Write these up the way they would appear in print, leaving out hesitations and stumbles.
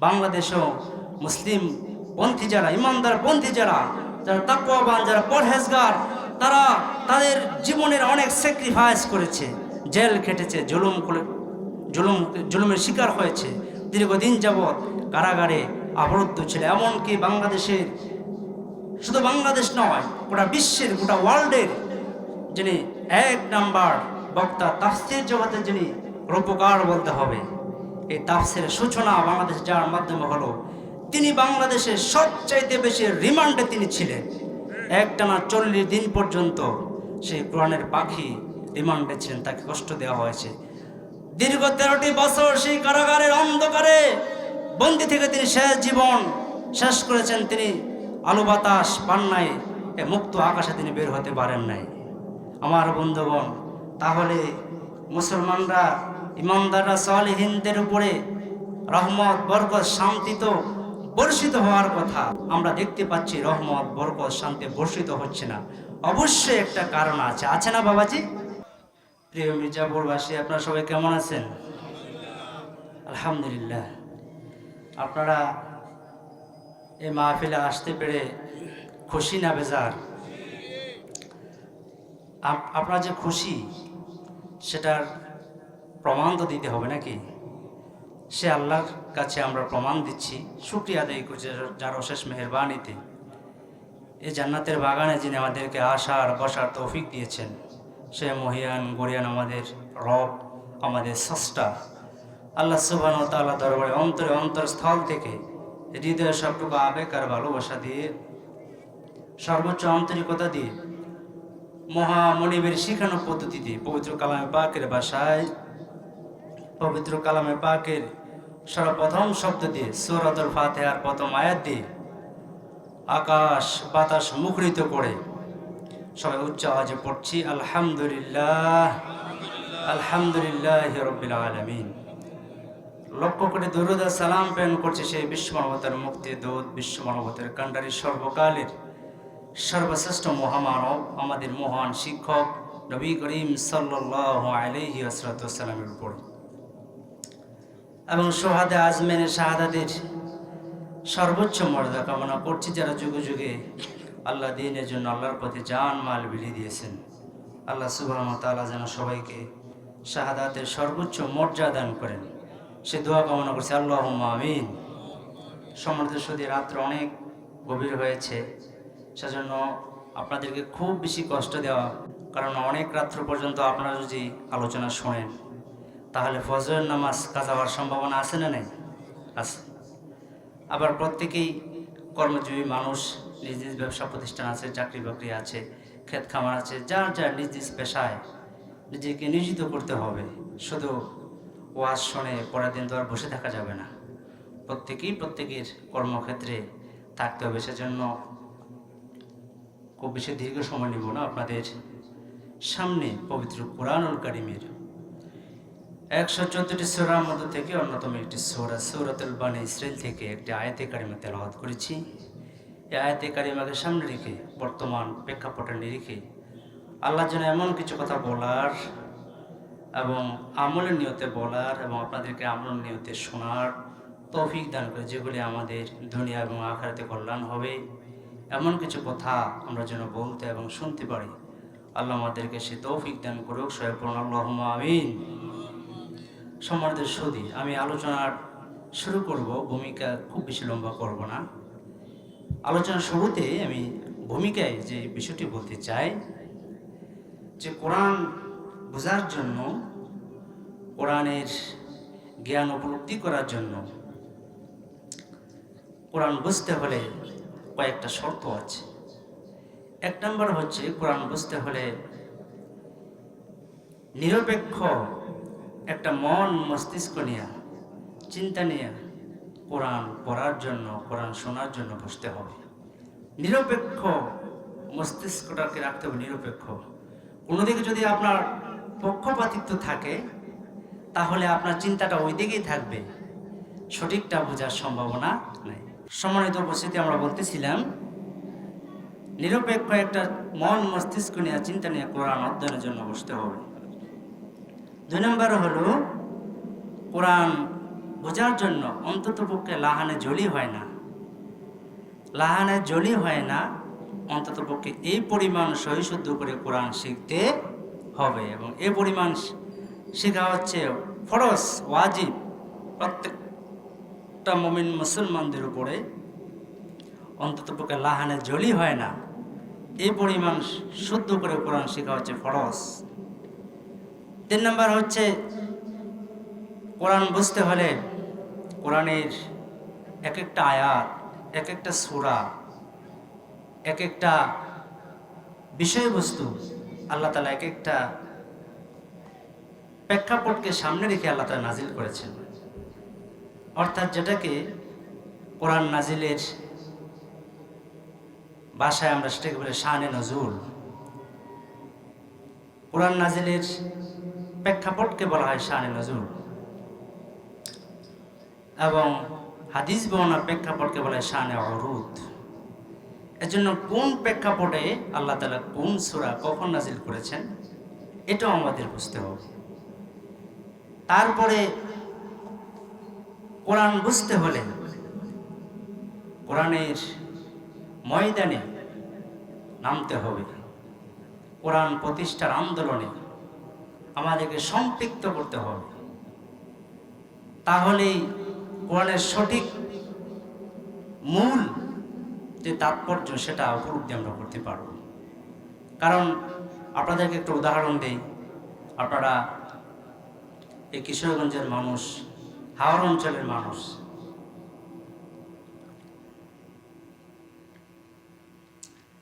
বাংলাদেশেও মুসলিম পন্থী যারা, ইমানদার পন্থী যারা, যারা তাকওয়াবান, যারা পরহেজগার, তারা তাদের জীবনের অনেক স্যাক্রিফাইস করেছে, জেল খেটেছে, জুলুমের শিকার হয়েছে, দীর্ঘদিন যাবৎ কারাগারে আবদ্ধ ছিল। এমনকি বাংলাদেশের, শুধু বাংলাদেশ নয়, গোটা বিশ্বের, গোটা ওয়ার্ল্ডের যিনি এক নাম্বার বক্তা, তাফসীর জগতের যিনি রূপকার বলতে হবে, এই তাফসীরের সূচনা বাংলাদেশ যার মাধ্যমে হলো, তিনি বাংলাদেশের সবচাইতে বেশি রিমান্ডে তিনি ছিলেন। একটানা 40 দিন পর্যন্ত সেই কোরআনের পাখি রিমান্ডে ছিলেন, তাকে কষ্ট দেওয়া হয়েছে। দীর্ঘ 13টি বছর সেই কারাগারের অন্ধকারে বন্দি থেকে তিনি শেষ জীবন শেষ করেছেন। তিনি আলো বাতাস পান নাই, মুক্ত আকাশে তিনি বের হতে পারেন নাই। আমার বন্ধুগণ, তাহলে মুসলমানরা, ইমানদাররা, সালেহিনদের উপরে রহমত, বরকত, শান্তি তো বর্ষিত হওয়ার কথা। আমরা দেখতে পাচ্ছি রহমত, বরকত, শান্তি বর্ষিত হচ্ছে না। অবশ্যই একটা কারণ আছে, আছে না বাবাজি? প্রিয় মির্জাপুরবাসী, আপনারা সবাই কেমন আছেন? আলহামদুলিল্লাহ। আপনারা এই মাহফিলে আসতে পেরে খুশি না বেজার? আপনারা যে খুশি, সেটার প্রমাণ তো দিতে হবে নাকি? সে আল্লাহর কাছে আমরা প্রমাণ দিচ্ছি, শুকরিয়া আদায় করছি যার অশেষ মেহেরবানিতে এই জান্নাতের বাগানে যিনি আমাদেরকে আসার বসার তৌফিক দিয়েছেন, সে মহিয়ান গরিয়ান আমাদের রব, আমাদের স্রষ্টা আল্লাহ সুবহানাহু ওয়া তাআলা দরবারে অন্তরে অন্তরস্থল থেকে হৃদয়ের সবটুকু আবেগ আর ভালোবাসা দিয়ে, সর্বোচ্চ আন্তরিকতা দিয়ে, মহামনিবের শিখানো পদ্ধতিতে, পবিত্র কালামে পাকের ভাষায়, পবিত্র কালামে পাকের সর্বপ্রথম শব্দ দিয়ে, সূরাতুল ফাতিহার প্রথম আয়াত দিয়ে আকাশ বাতাস মুখরিত করে সবাই উচ্চ আওয়াজে পড়ছি আলহামদুলিল্লাহ, আলহামদুলিল্লাহি রাব্বিল আলামিন। লক্ষ কোটি দরুদ আর সালাম প্রেরণ করছে সেই বিশ্ব মানবতার মুক্তি দূত, বিশ্ব মানবতার কান্ডারি, সর্বকালের সর্বশ্রেষ্ঠ মহামানব, আমাদের মহান শিক্ষক নবী করিম সাল্লাল্লাহু আলাইহি ওয়াসাল্লামের উপর এবং সোহাদে আজমেনের শাহাদাতের সর্বোচ্চ মর্যাদা কামনা করছি, যারা যুগে যুগে আল্লাহ দ্বীনের জন্য আল্লাহর পথে জান মাল বিলিয়ে দিয়েছেন। আল্লাহ সুবহানাহু ওয়া তাআলা যেন সবাইকে শাহাদাতের সর্বোচ্চ মর্যাদা দান করেন, সে দোয়া কামনা করছি, আল্লাহুম্মা আমিন। সম্মানিত সুধী, রাত্র অনেক গভীর হয়েছে, সেজন্য আপনাদেরকে খুব বেশি কষ্ট দেওয়া, কারণ অনেক রাত্র পর্যন্ত আপনারা যদি আলোচনা শোনেন তাহলে ফজরের নামাজ কাজা হওয়ার সম্ভাবনা আছে না নেই? আছে। আবার প্রত্যেকেই কর্মজীবী মানুষ, নিজ নিজ ব্যবসা প্রতিষ্ঠান আছে, চাকরি বাকরি আছে, ক্ষেত খামার আছে, যার যার নিজ নিজ পেশায় নিজেকে নিয়োজিত করতে হবে। শুধু ওয়াজ শুনে পরের দিন তো আর বসে থাকা যাবে না, প্রত্যেকেই প্রত্যেকের কর্মক্ষেত্রে থাকতে হবে। সেজন্য খুব বেশি দীর্ঘ সময় নিব না। আপনাদের সামনে পবিত্র কোরআনুল কারীমের 114টি সূরার মধ্য থেকে অন্যতম একটি সূরা, সূরাতুল বনী ইসরাঈল থেকে একটি আয়াতে কারিমা তেলাওয়াত করেছি। এই আয়াতে কারিমাকে সামনে রেখে, বর্তমান প্রেক্ষাপটের নিরিখে আল্লাহ যেন এমন কিছু কথা বলার এবং আমলের নিয়তে বলার এবং আপনাদেরকে আমলের নিয়তে শোনার তৌফিক দান করে, যেগুলি আমাদের দুনিয়া এবং আখিরাতে কল্যাণ হবে, এমন কিছু কথা আমরা যেন বলতে এবং শুনতে পারি। আল্লাহ আমাদেরকে সে তৌফিক দান করুক, সবাই পড়ুন আল্লাহুম্মা আমিন। সম্মানিত সুধী, আমি আলোচনার শুরু করব, ভূমিকা খুব বেশি লম্বা করব না। আলোচনার শুরুতে আমি ভূমিকায় যে বিষয়টি বলতে চাই, যে কোরআন বোঝার জন্য, কোরআনের জ্ঞান উপলব্ধি করার জন্য, কোরআন বুঝতে হলে কয়েকটা শর্ত আছে। এক নম্বর হচ্ছে, কোরআন বুঝতে হলে নিরপেক্ষ একটা মন মস্তিষ্ক নিয়ে, চিন্তা নিয়ে কোরআন পড়ার জন্য, কোরআন শোনার জন্য বসতে হবে। নিরপেক্ষ মস্তিষ্কটাকে রাখতে হবে নিরপেক্ষ। কোনোদিকে যদি আপনার পক্ষপাতিত্ব থাকে তাহলে আপনার চিন্তাটা ওই দিকেই থাকবে, সঠিকটা বোঝার সম্ভাবনা নেই। সম্মানিত উপস্থিতি, আমরা বলতেছিলাম নিরপেক্ষ একটা মন মস্তিষ্ক নিয়ে, চিন্তা নিয়ে কোরআন অধ্যয়নের জন্য বসতে হবে। 2 নম্বর হলো কোরআন বোঝার জন্য অন্তত পক্ষে লাহানে জলি হয় না, লাহানে জলি হয় না, অন্তত পক্ষে এই পরিমাণ সহিশুদ্ধ করে কোরআন শিখতে হবে। এবং এই পরিমাণ শেখা হচ্ছে ফরজ, ওয়াজিব, প্রত্যেকটা মুমিন মুসলমানদের উপরে। অন্তত পক্ষে লাহানে জলি হয় না, এই পরিমাণ শুদ্ধ করে কোরআন শেখা হচ্ছে ফরজ। 3 নম্বর হচ্ছে কোরআন বুঝতে হলে কোরআনের এক একটা আয়াত, এক একটা সূরা, এক একটা বিষয়বস্তু আল্লাহ তাআলা এক একটা প্রেক্ষাপটকে সামনে রেখে আল্লাহ তাআলা নাজিল করেছেন। অর্থাৎ যেটাকে কোরআন নাজিলের ভাষায় আমরা সেটাকে বলি শানে নজুল। কোরআন নাজিলের প্রেক্ষাপটকে বলা হয় শানে নজুল, এবং হাদিস বর্ণনার প্রেক্ষাপটকে বলা হয় শানে উরুদ। এজন্য কোন প্রেক্ষাপটে আল্লাহ তাআলা কোন সূরা কখন নাজিল করেছেন এটাও আমাদের বুঝতে হবে। তারপরে কোরআন বুঝতে হলে কোরআনের ময়দানে নামতে হবে, কোরআন প্রতিষ্ঠার আন্দোলনে আমাদেরকে সম্পৃক্ত করতে হবে। তাহলেই কোরআনের সঠিক মূল যে তাৎপর্য সেটা উপলব্ধি আমরা করতে পারব। কারণ আপনাদেরকে একটা উদাহরণ দেই, আপনারা এই কিশোরগঞ্জের মানুষ, হাওড় অঞ্চলের মানুষ,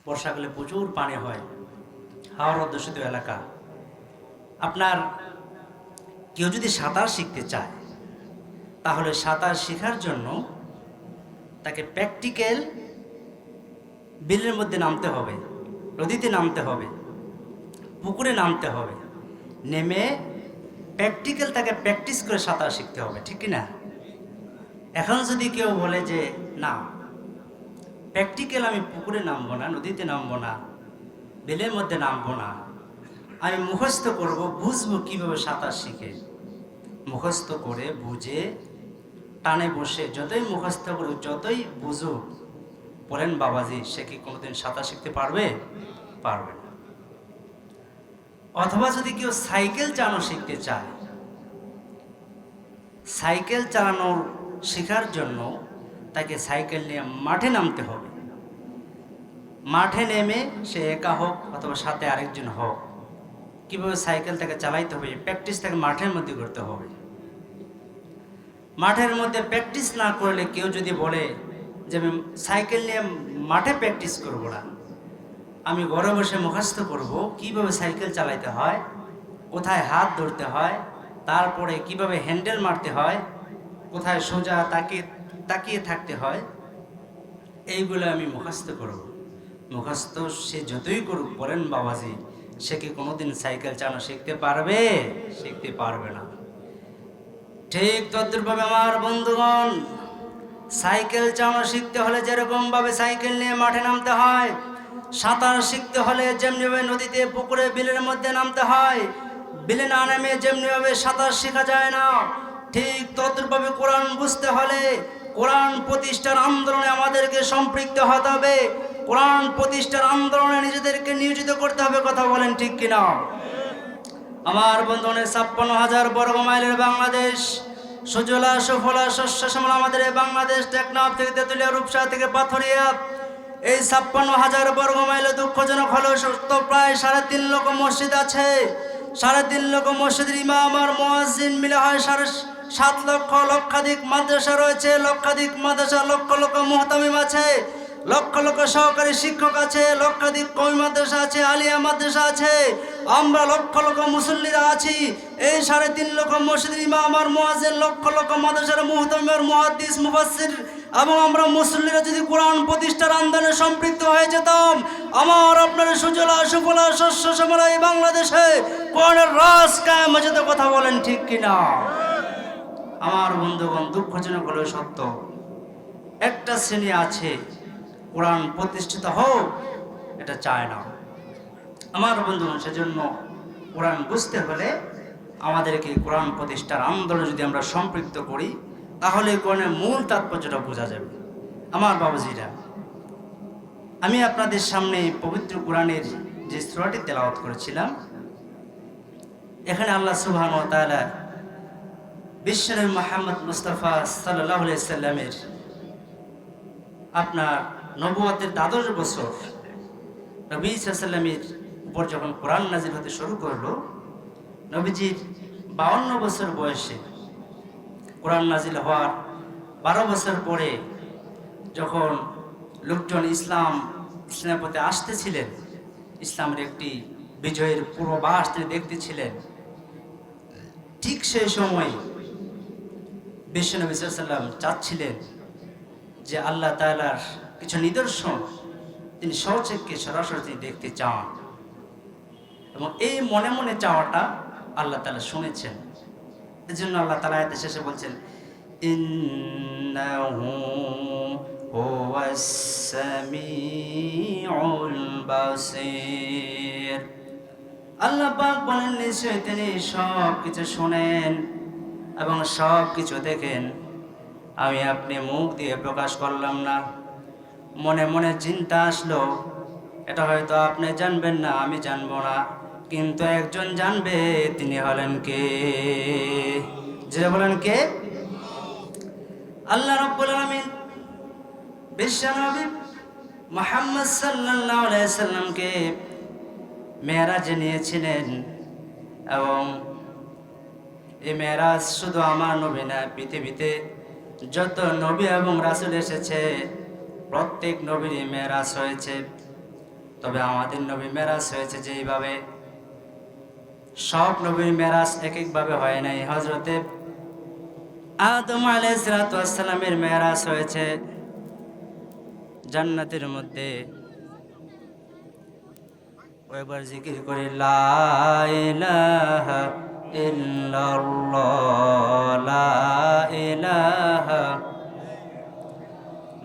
বর্ষাকালে প্রচুর পানি হয়, হাওড় অধ্যুষিত এলাকা। আপনার কেউ যদি সাঁতার শিখতে চায় তাহলে সাঁতার শেখার জন্য তাকে প্র্যাকটিক্যাল বিলের মধ্যে নামতে হবে, নদীতে নামতে হবে, পুকুরে নামতে হবে, নেমে প্র্যাকটিক্যাল তাকে প্র্যাকটিস করে সাঁতার শিখতে হবে, ঠিক কি না? এখন যদি কেউ বলে যে না, প্র্যাকটিক্যাল আমি পুকুরে নামবো না, নদীতে নামবো না, বিলের মধ্যে নামবো না, আমি মুখস্থ করব, বুঝবো কিভাবে সাঁতার শিখে, মুখস্থ করে বুঝে টানে বসে যতই মুখস্থ করুক, যতই বুঝুক, বলেন বাবাজি, সে কি কোনোদিন সাঁতার শিখতে পারবে? পারবে না। অথবা যদি কেউ সাইকেল চালানো শিখতে চায়, সাইকেল চালানোর শেখার জন্য তাকে সাইকেল নিয়ে মাঠে নামতে হবে। মাঠে নেমে সে একা হোক অথবা সাথে আরেকজন হোক, কিভাবে সাইকেল তাকে চালাইতে হবে প্র্যাকটিস তাকে মাঠের মধ্যে করতে হবে। মাঠের মধ্যে প্র্যাকটিস না করলে কেউ যদি বলে যে আমি সাইকেল নিয়ে মাঠে প্র্যাকটিস করব না, আমি ঘরে বসে মুখস্থ করব কিভাবে সাইকেল চালাইতে হয়, কোথায় হাত ধরতে হয়, তারপরে কিভাবে হ্যান্ডেল মারতে হয়, কোথায় সোজা তাকিয়ে থাকতে হয়, এইগুলো আমি মুখস্থ করব। মুখস্থ সে যতই করুক, বলেন বাবাজি, সে কি কোনোদিন সাইকেল চালানো শিখতে পারবে? শিখতে পারবে না। ঠিক তদ্রুপভাবে আমার বন্ধুগণ, সাইকেল চালানো শিখতে হলে যেরকম ভাবে সাইকেল নিয়ে মাঠে নামতে হয়, সাঁতার শিখতে হলে যেমনিভাবে নদীতে, পুকুরে, বিলের মধ্যে নামতে হয়, বিলে না নেমে যেমনিভাবে সাঁতার শেখা যায় না, ঠিক তদ্রুপভাবে কোরআন বুঝতে হলে কোরআন প্রতিষ্ঠার আন্দোলনে আমাদেরকে সম্পৃক্ত হতে হবে, কোরআন প্রতিষ্ঠার আন্দোলনে নিজেদেরকে নিয়োজিত করতে হবে। কথা বলেন ঠিক কিনা? আমার বন্ধুগণের 56,000 বর্গ মাইলের বাংলাদেশ, সুজলা সুফলা শস্য শ্যামলা আমাদের এই বাংলাদেশ, টেকনাফ থেকে তেঁতুলিয়া, রূপসা থেকে পাথরিয়া, এই 56,000 বর্গ মাইলে দুঃখজনক হলেও সত্য প্রায় 3.5 লক্ষ মসজিদ আছে। 3.5 লক্ষ মসজিদের ইমাম আর মুয়াজ্জিন মিলে হয় 7 লক্ষ। লক্ষাধিক মাদ্রাসা রয়েছে, লক্ষাধিক মাদ্রাসা, লক্ষ লক্ষ মুহতামিম আছে, লক্ষ লক্ষ সহকারী শিক্ষক আছে, লক্ষাধিক কওমি মাদ্রাসা আছে, আলিয়া মাদ্রাসা আছে, আমরা লক্ষ লক্ষ মুসল্লিরা আছি। এই 3.5 লক্ষ মসজিদের ইমাম আর মুয়াজ্জিন, লক্ষ লক্ষ মাদ্রাসার মুহতামিম আর মুহাদ্দিস, মুফাসসির এবং আমরা মুসল্লিরা যদি কোরআন প্রতিষ্ঠার আন্দোলনে সম্পৃক্ত হয়ে যেতাম, আমার আপনার সুজলা সুফলা শস্য শ্যামলা এই বাংলাদেশে কোরআনের রাজ কায়েম হয়ে যেত। কথা বলেন ঠিক কিনা? আমার বন্ধুগণ, দুঃখজনক হলেও সত্য, একটা শ্রেণী আছে কোরআন প্রতিষ্ঠিত হোক এটা চায় না। আমার বন্ধুগণ, সেজন্য কোরআন বুঝতে হলে আমাদেরকে কোরআন প্রতিষ্ঠার আন্দোলনে যদি আমরা সম্পৃক্ত করি, তাহলে কোরআনের মূল তাৎপর্যটা বোঝা যাবে। আমার বাবাজিরা, আমি আপনাদের সামনে পবিত্র কোরআনের যে সূরাটি তেলাওয়াত করেছিলাম, এখানে আল্লাহ সুবহানাহু ওয়া তাআলা বিশ্বনবী মুহাম্মদ মুস্তাফা সাল্লাল্লাহু আলাইহি সাল্লামের আপনার নবুয়তের ১২ বছর নবী সাল্লাল্লাহু আলাইহি সাল্লামের উপর যখন কোরআন নাজিল হতে শুরু করলো, নবীজির ৫২ বছর বয়সে কোরআন নাজিল হওয়ার ১২ বছর পরে যখন লোকজন ইসলামের পথে আসতেছিলেন, ইসলামের একটি বিজয়ের পূর্বাভাস তিনি দেখতেছিলেন, ঠিক সেই সময় বিশ্বনবী সাল্লাল্লাহু আলাইহি সাল্লাম চাচ্ছিলেন যে আল্লাহ তাআলার কিছু নিদর্শন তিনি স্বচক্ষে সরাসরি তিনি দেখতে চান, এবং এই মনে মনে চাওয়াটা আল্লাহ তাআলা শুনেছেন। এই জন্য আল্লাহ তাআলা আয়াতের শেষে বলছেন, ইন্নাহু হুয়াস সামিউল বাসীর। আল্লাহ পাক বলেন, নিশ্চয়ই তিনি সব কিছু শোনেন এবং সব কিছু দেখেন। আমি আপনি মুখ দিয়ে প্রকাশ করলাম না, মনে মনে চিন্তা আসলো, এটা হয়তো আপনি জানবেন না, আমি জানবো না, কিন্তু একজন জানবে, তিনি হলেন কে? যেটা বলেন কে? আল্লাহ রাব্বুল আলামিন বিশ্বনবী মুহাম্মদ সাল্লাল্লাহু আলাইহি সাল্লামকে মেরাজে নিয়েছিলেন, এবং এই মেরাজ শুধু আমার নবী না, পৃথিবীতে যত নবী এবং রাসূল এসেছে প্রত্যেক নবীরই মেরাজ হয়েছে। তবে আমাদের নবী মেরাজ হয়েছে যেইভাবে, সব নবীর মেরাজ এক একভাবে হয় নাই। হযরতে আদম আলাইহিস সালাতু ওয়াস সালামের মেরাজ হয়েছে জান্নাতের মধ্যে। একবার জিকির করে, লা ইলাহা ইল্লাল্লাহ, লা ইলাহা,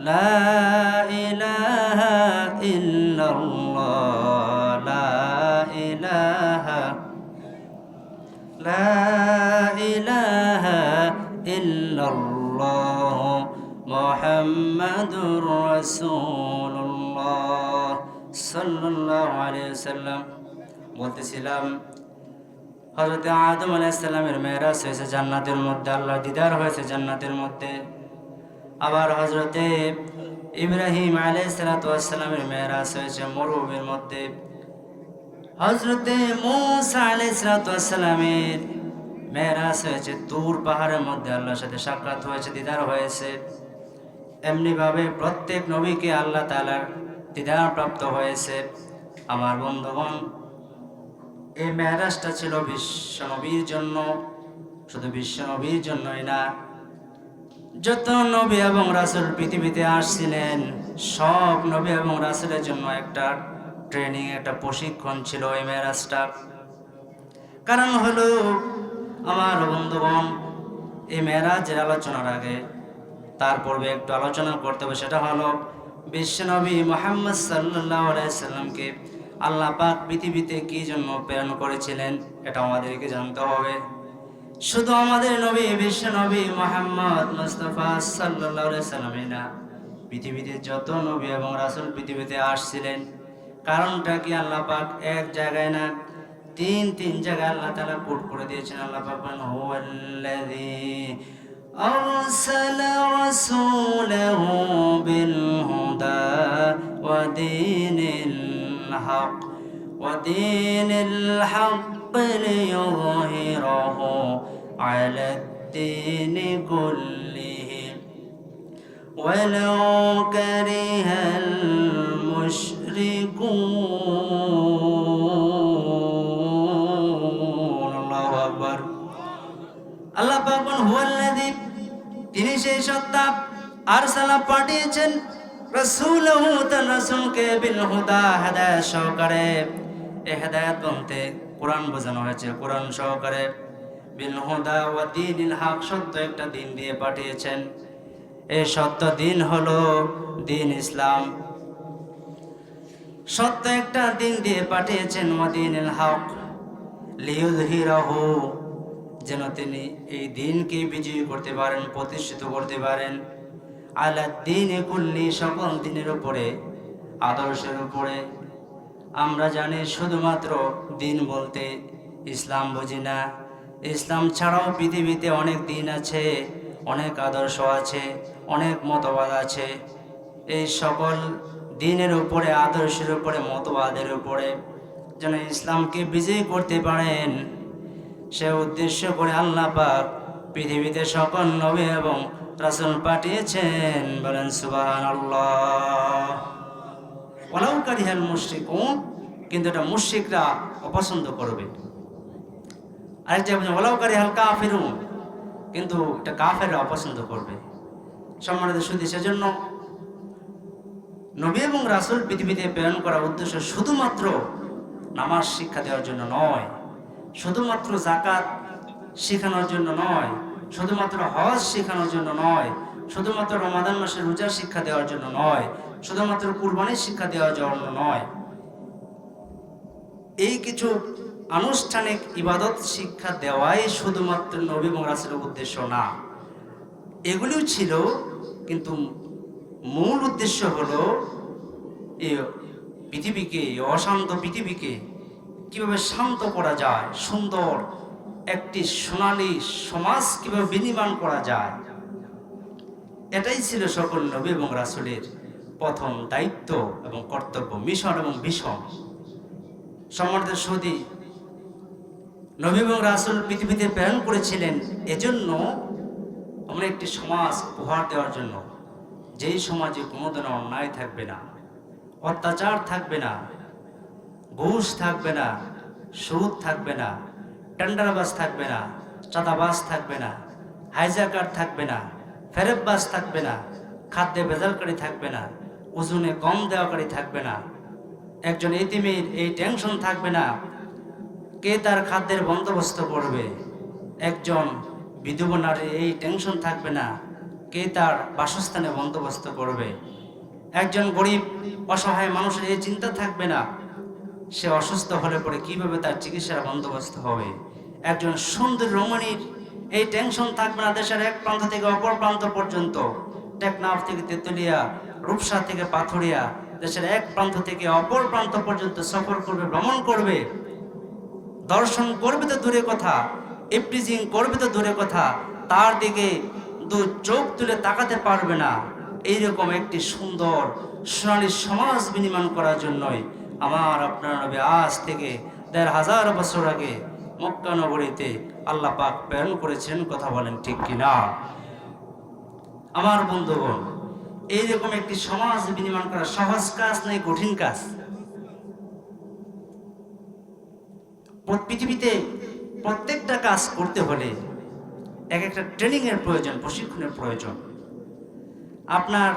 লা ইলাহা ইল্লাল্লাহ, লা ইলাহা, লা ইলাহা ইল্লাল্লাহ মুহাম্মাদুর রাসূলুল্লাহ সাল্লাল্লাহু আলাইহি ওয়াসাল্লাম। বলতেছিলাম, হযরত আদম আলাইহিস সালামের মেরাজ হয়েছে জান্নাতের মধ্যে, আল্লাহর দিদার হয়েছে জান্নাতের মধ্যে। আবার হযরতে ইব্রাহিম আলাইহিস সালাতু ওয়াস সালামের মেরাজ হয়েছে মরুভূমির মধ্যে। হযরতে মূসা আলাইহিস সালাতু ওয়াস সালামের মেরাজ হয়েছে তুর পাহাড়ের মধ্যে, আল্লাহর সাথে সাক্ষাৎ হয়েছে, দিদার হয়েছে। এমনি ভাবে প্রত্যেক নবীকে আল্লাহ তাআলার দিদার প্রাপ্ত হয়েছে। আমার বন্ধুগণ, এই মেরাজটা ছিল বিশ্ব নবীর জন্য, শুধু বিশ্ব নবীর জন্যই না, যত নবী এবং রাসূল পৃথিবীতে আসছিলেন সব নবী এবং রাসূলের জন্য একটা ট্রেনিং, একটা প্রশিক্ষণ ছিল এই মেরাজটা। কারণ হলো, আমার বন্ধুগণ, এই মেরাজের আলোচনার আগে তার পূর্বে একটু আলোচনা করতে হবে, সেটা হলো বিশ্বনবী মুহাম্মদ সাল্লাল্লাহু আলাইহি সাল্লামকে আল্লাহ পাক পৃথিবীতে কি জন্য প্রেরণ করেছিলেন, এটা আমাদেরকে জানতে হবে। শুধু আমাদের নবী বিশ্বনবী মুহাম্মদ মুস্তাফা সাল্লাল্লাহু আলাইহি সাল্লামই না, পৃথিবীতে যত নবী এবং রাসূল পৃথিবীতে আসছিলেন, কারণটা কি আল্লাহ পাক এক জায়গায় না, তিন জায়গায় আল্লাহ তাআলা কোট করে দিয়েছেন। আল্লাহ পাক বলেন, হুয়াল্লাযী আরসালা রাসূলাহু বিল হুদা ওয়া দীনিল হক ওয়া দীনিল হক লিইয়ুযহিরাহু আলাদ-দীনি কুল্লিহি ওয়ালাউ কারিহাল মুশরিকুন। আল্লাহু আকবার। আল্লাহ পাক বলেন, হুয়াল্লাযী, তিনি সেই সত্তা, আরসালা পাঠিয়েছেন রাসূলহু, তার রাসূলকে বিল হুদা, হেদায়েত সহকারে। এই হেদায়েত বলতে কোরআন বোঝানো হয়েছে, কোরআন সহকারে। বিল হুদা ওয়া দীনিল হক, সত্য একটা দিন দিয়ে পাঠিয়েছেন। এই সত্য দিন হলো দিন ইসলাম, সত্য একটা দিন দিয়ে পাঠিয়েছেন। ওয়া দীনিল হক লিইয়ুযহিরাহু, যেন তিনি এই দিনকে বিজয়ী করতে পারেন, প্রতিষ্ঠিত করতে পারেন। আলা দ্বীনে কুল্লি, সকল দিনের উপরে, আদর্শের উপরে। আমরা জানি শুধুমাত্র দিন বলতে ইসলাম বুঝি না। ইসলাম ছাড়াও পৃথিবীতে অনেক দিন আছে, অনেক আদর্শ আছে, অনেক মতবাদ আছে। এই সকল দিনের উপরে, আদর্শের উপরে, মতবাদের উপরে যেন ইসলামকে বিজয়ী করতে পারেন, সে উদ্দেশ্য করে আল্লাহ পাক পৃথিবীতে সকল নবী এবং রাসূল পাঠিয়েছেন। বলেন সুবহানাল্লাহ। ওয়ালাউ কারিহাল মুশরিকুন, কিন্তু এটা মুশরিকরা অপছন্দ করবে। আরেকটা বলেন ওয়ালাউ কারিহাল কাফিরুন, কিন্তু এটা কাফেররা অপছন্দ করবে। সম্মানিত সুধী, সেজন্য নবী এবং রাসূল পৃথিবীতে প্রেরণ করার উদ্দেশ্য শুধুমাত্র নামাজ শিক্ষা দেওয়ার জন্য নয়, শুধুমাত্র যাকাত শেখানোর জন্য নয়, শুধুমাত্র হজ শেখানোর জন্য নয়, শুধুমাত্র রমাদান মাসের রোজা শিক্ষা দেওয়ার জন্য নয়, শুধুমাত্র কুরবানির শিক্ষা দেওয়ার জন্য নয়। এই কিছু আনুষ্ঠানিক ইবাদত শিক্ষা দেওয়াই শুধুমাত্র নবী এবং রাসূলের উদ্দেশ্য না। এগুলিও ছিল, কিন্তু মূল উদ্দেশ্য হলো এই পৃথিবীকে, অশান্ত পৃথিবীকে কিভাবে শান্ত করা যায়, সুন্দর একটি সোনালী সমাজ কিভাবে বিনির্মাণ করা যায়। এটাই ছিল সকল নবী এবং রাসূলের প্রথম দায়িত্ব এবং কর্তব্য, মিশন এবং ভিশন। সম্মানিত সুধী, নবী এবং রাসূল পৃথিবীতে প্রেরণ করেছিলেন এজন্য আমরা একটি সমাজ উপহার দেওয়ার জন্য, যেই সমাজে কোনোদিন অন্যায় থাকবে না, অত্যাচার থাকবে না, ঘুষ থাকবে না, সুদ থাকবে না, টেন্ডারবাজ থাকবে না, চাঁদাবাজ থাকবে না, হাইজাকার থাকবে না, ফেরেববাজ থাকবে না, খাদ্যে ভেজালকারী থাকবে না, ওজনে কম দেওয়াকারী থাকবে না, একজন এতিমের এই টেনশন থাকবে না কে তার খাদ্যের বন্দোবস্ত করবে, একজন বিধবা নারীর এই টেনশন থাকবে না কে তার বাসস্থানের বন্দোবস্ত করবে, একজন গরিব অসহায় মানুষের এই চিন্তা থাকবে না সে অসুস্থ হলে পরে কিভাবে তার চিকিৎসার বন্দোবস্ত হবে, একজন সুন্দর রমণীর এই টেনশন থাকবে না দেশের এক প্রান্ত থেকে অপর প্রান্ত পর্যন্ত, টেকনাফ থেকে তেতুলিয়া, রূপসা থেকে পাথুরিয়া, দেশের এক প্রান্ত থেকে অপর প্রান্ত পর্যন্ত সফর করবে, ভ্রমণ করবে, দর্শন করবে তো দূরে কথা, ইফটিজিং করবে তো দূরে কথা, তার দিকে দু চোখ তুলে তাকাতে পারবে না। এইরকম একটি সুন্দর সোনালী সমাজ বিনির্মাণ করার জন্যই আমার আপনার নবী আজ থেকে ১৫০০ বছর আগে মক্কা নগরীতে আল্লাহ পাক প্রেরণ করেছেন। কথা বলেন ঠিক কিনা? আমার বন্ধুগণ, এইরকম একটি সমাজ বিনির্মাণ করা সহজ কাজ নয়, কঠিন কাজ। পৃথিবীতে প্রত্যেকটা কাজ করতে হলে এক একটা ট্রেনিং এর প্রয়োজন, প্রশিক্ষণের প্রয়োজন। আপনার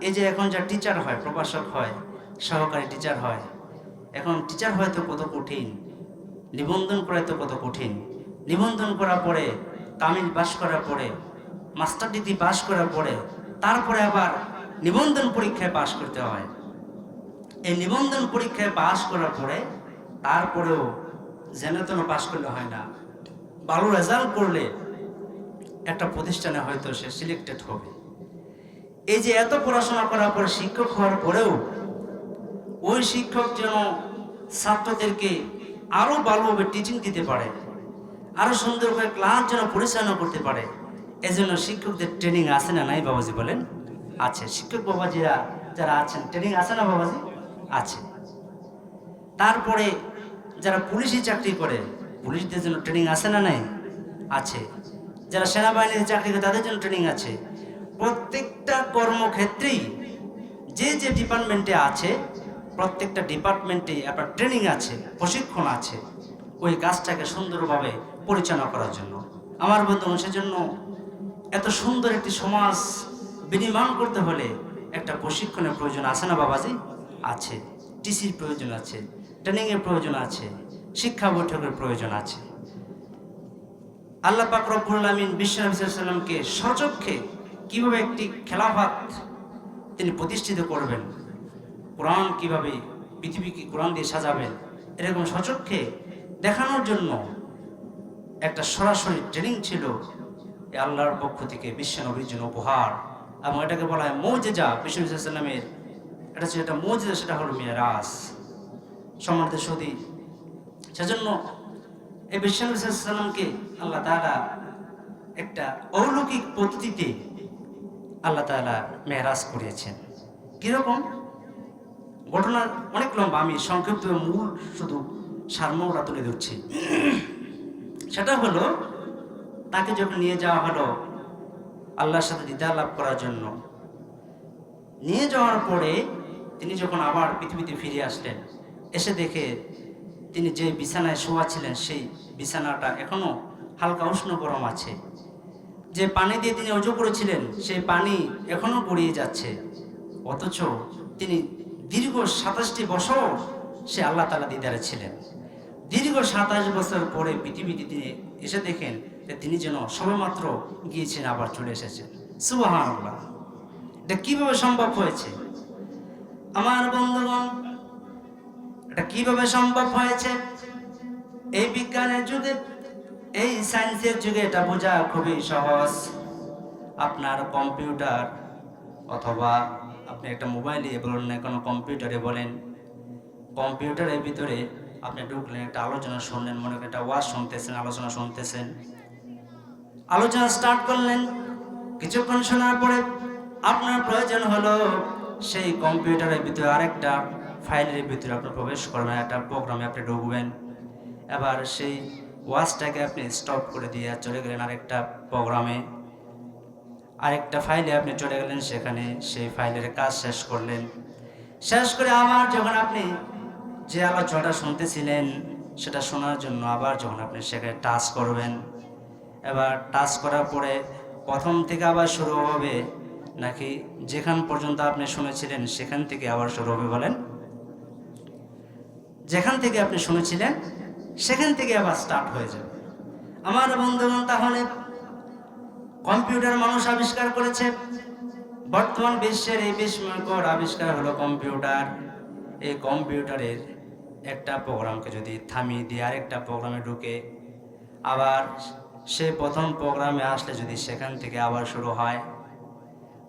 এই যে এখন যা টিচার হয়, প্রভাষক হয়, সহকারী টিচার হয়, এখন টিচার হয়তো কত কঠিন, নিবন্ধন করা তো কত কঠিন, নিবন্ধন করার পরে তামিল পাশ করার পরে, মাস্টার ডিগ্রি পাশ করার পরে, তারপরে আবার নিবন্ধন পরীক্ষায় পাশ করতে হয়। এই নিবন্ধন পরীক্ষায় পাশ করার পরে তারপরেও যেন তেন পাশ করলে হয় না, ভালো রেজাল্ট করলে একটা প্রতিষ্ঠানে হয়তো সে সিলেক্টেড হবে। এই যে এত পড়াশোনা করার পর শিক্ষক হওয়ার পরেও ওই শিক্ষক যেন ছাত্রদেরকে আরো ভালোভাবে টিচিং দিতে পারে, আরো সুন্দর করে ক্লাস যেন পরিচালনা করতে পারে, এজন্য শিক্ষকদের ট্রেনিং আছে না নাই বাবাজি বলেন? আছে। শিক্ষক বাবাজিরা যারা আছেন ট্রেনিং আছে না বাবাজি? আছে। তারপরে যারা পুলিশি চাকরি করে পুলিশদের জন্য ট্রেনিং আছে না নাই? আছে। যারা সেনাবাহিনীতে চাকরি করে তাদের জন্য ট্রেনিং আছে। প্রত্যেকটা কর্মক্ষেত্রেই যে যে ডিপার্টমেন্টে আছে প্রত্যেকটা ডিপার্টমেন্টে আপনার ট্রেনিং আছে, প্রশিক্ষণ আছে ওই কাজটাকে সুন্দরভাবে পরিচালনা করার জন্য। আমার বন্ধু, সেজন্য এত সুন্দর একটি সমাজ বিনির্মাণ করতে হলে একটা প্রশিক্ষণের প্রয়োজন আছে না বাবাজি? আছে। টিসির প্রয়োজন আছে, ট্রেনিংয়ের প্রয়োজন আছে, শিক্ষা বৈঠকের প্রয়োজন আছে। আল্লাহ পাক রব্বুল আলামিন বিশ্বনবী সাল্লাল্লাহু আলাইহি ওয়াসাল্লামকে সচক্ষে কিভাবে একটি খেলাফত তিনি প্রতিষ্ঠিত করবেন, কোরআন কিভাবে পৃথিবীকে কোরআন দিয়ে সাজাবেন, এরকম সচক্ষে দেখানোর জন্য একটা সরাসরি ট্রেনিং ছিল এই আল্লাহর পক্ষ থেকে বিশ্বনবীর জন্য উপহার, এবং এটাকে বলা হয় মুজিজা। বিষ্ণু ইসলামের এটা হচ্ছে একটা মুজিজা, সেটা হলো মিরাজ। সম্মানিত সুধী, সেজন্য এই বিশ্বনবী সাল্লাল্লাহু আলাইহি ওয়াসাল্লামকে আল্লাহ তাআলা একটা অলৌকিক পদ্ধতিতে আল্লাহ তাআলা মেরাজ করিয়েছেন। কিরকম ঘটনা অনেক লম্বা, আমি সংক্ষিপ্ত মূল শুধু সারমর্মটা তুলে ধরছি। সেটা হলো, তাকে যখন নিয়ে যাওয়া হলো আল্লাহর সাথে দিদার লাভ করার জন্য, নিয়ে যাওয়ার পরে তিনি যখন আবার পৃথিবীতে ফিরে আসলেন, এসে দেখে তিনি যে বিছানায় শোয়া ছিলেন সেই বিছানাটা এখনো হালকা উষ্ণ গরম আছে। যে পানি দিয়ে তিনি অজু করেছিলেন সেই পানি এখনো গড়িয়ে যাচ্ছে। অথচ তিনি দীর্ঘ 27টি বছর সে আল্লাহ তাআলা দিদারে ছিলেন। দীর্ঘ 27 বছর পরে পৃথিবীতে তিনি এসে দেখেন যে তিনি যেন সবেমাত্র গিয়েছেন, আবার চলে এসেছেন। সুবহানাল্লাহ! এটা কিভাবে সম্ভব হয়েছে আমার বন্ধুগণ? এটা কিভাবে সম্ভব হয়েছে? এই বিজ্ঞানের যুগে, এই সায়েন্সের যুগে এটা বোঝা খুবই সহজ। আপনার কম্পিউটার অথবা আপনি একটা মোবাইলে বলেন না, কোনো কম্পিউটারে বলেন, কম্পিউটারের ভিতরে আপনি ঢুকলেন, একটা আলোচনা শুনলেন, মনে করেন একটা ওয়াজ শুনতেছেন, আলোচনা শুনতেছেন, আলোচনা স্টার্ট করলেন। কিছুক্ষণ শোনার পরে আপনার প্রয়োজন হলো সেই কম্পিউটারের ভিতরে আরেকটা ফাইলের ভিতরে আপনি প্রবেশ করবেন, একটা প্রোগ্রামে আপনি ঢুকবেন। এবার সেই ওয়াজটাকে আপনি স্টপ করে দিয়ে চলে গেলেন আরেকটা প্রোগ্রামে, আরেকটা ফাইলে আপনি চলে গেলেন, সেখানে সেই ফাইলের কাজ শেষ করলেন। শেষ করে আবার যখন আপনি যে আলোচনাটা শুনতেছিলেন সেটা শোনার জন্য আবার যখন আপনি সেখানে টাচ করবেন, এবার টাচ করার পরে প্রথম থেকে আবার শুরু হবে, নাকি যেখান পর্যন্ত আপনি শুনেছিলেন সেখান থেকে আবার শুরু হবে? বলেন। যেখান থেকে আপনি শুনেছিলেন সেখান থেকে আবার স্টার্ট হয়ে যাবে। আমার বন্ধুগণ, তাহলে কম্পিউটার মানুষ আবিষ্কার করেছে। বর্তমান বিশ্বের এই বিস্ময়কর আবিষ্কার হলো কম্পিউটার। এই কম্পিউটারের একটা প্রোগ্রামকে যদি থামিয়ে দিয়ে আরেকটা প্রোগ্রামে ঢুকে, আবার সে প্রথম প্রোগ্রামে আসলে যদি সেখান থেকে আবার শুরু হয়,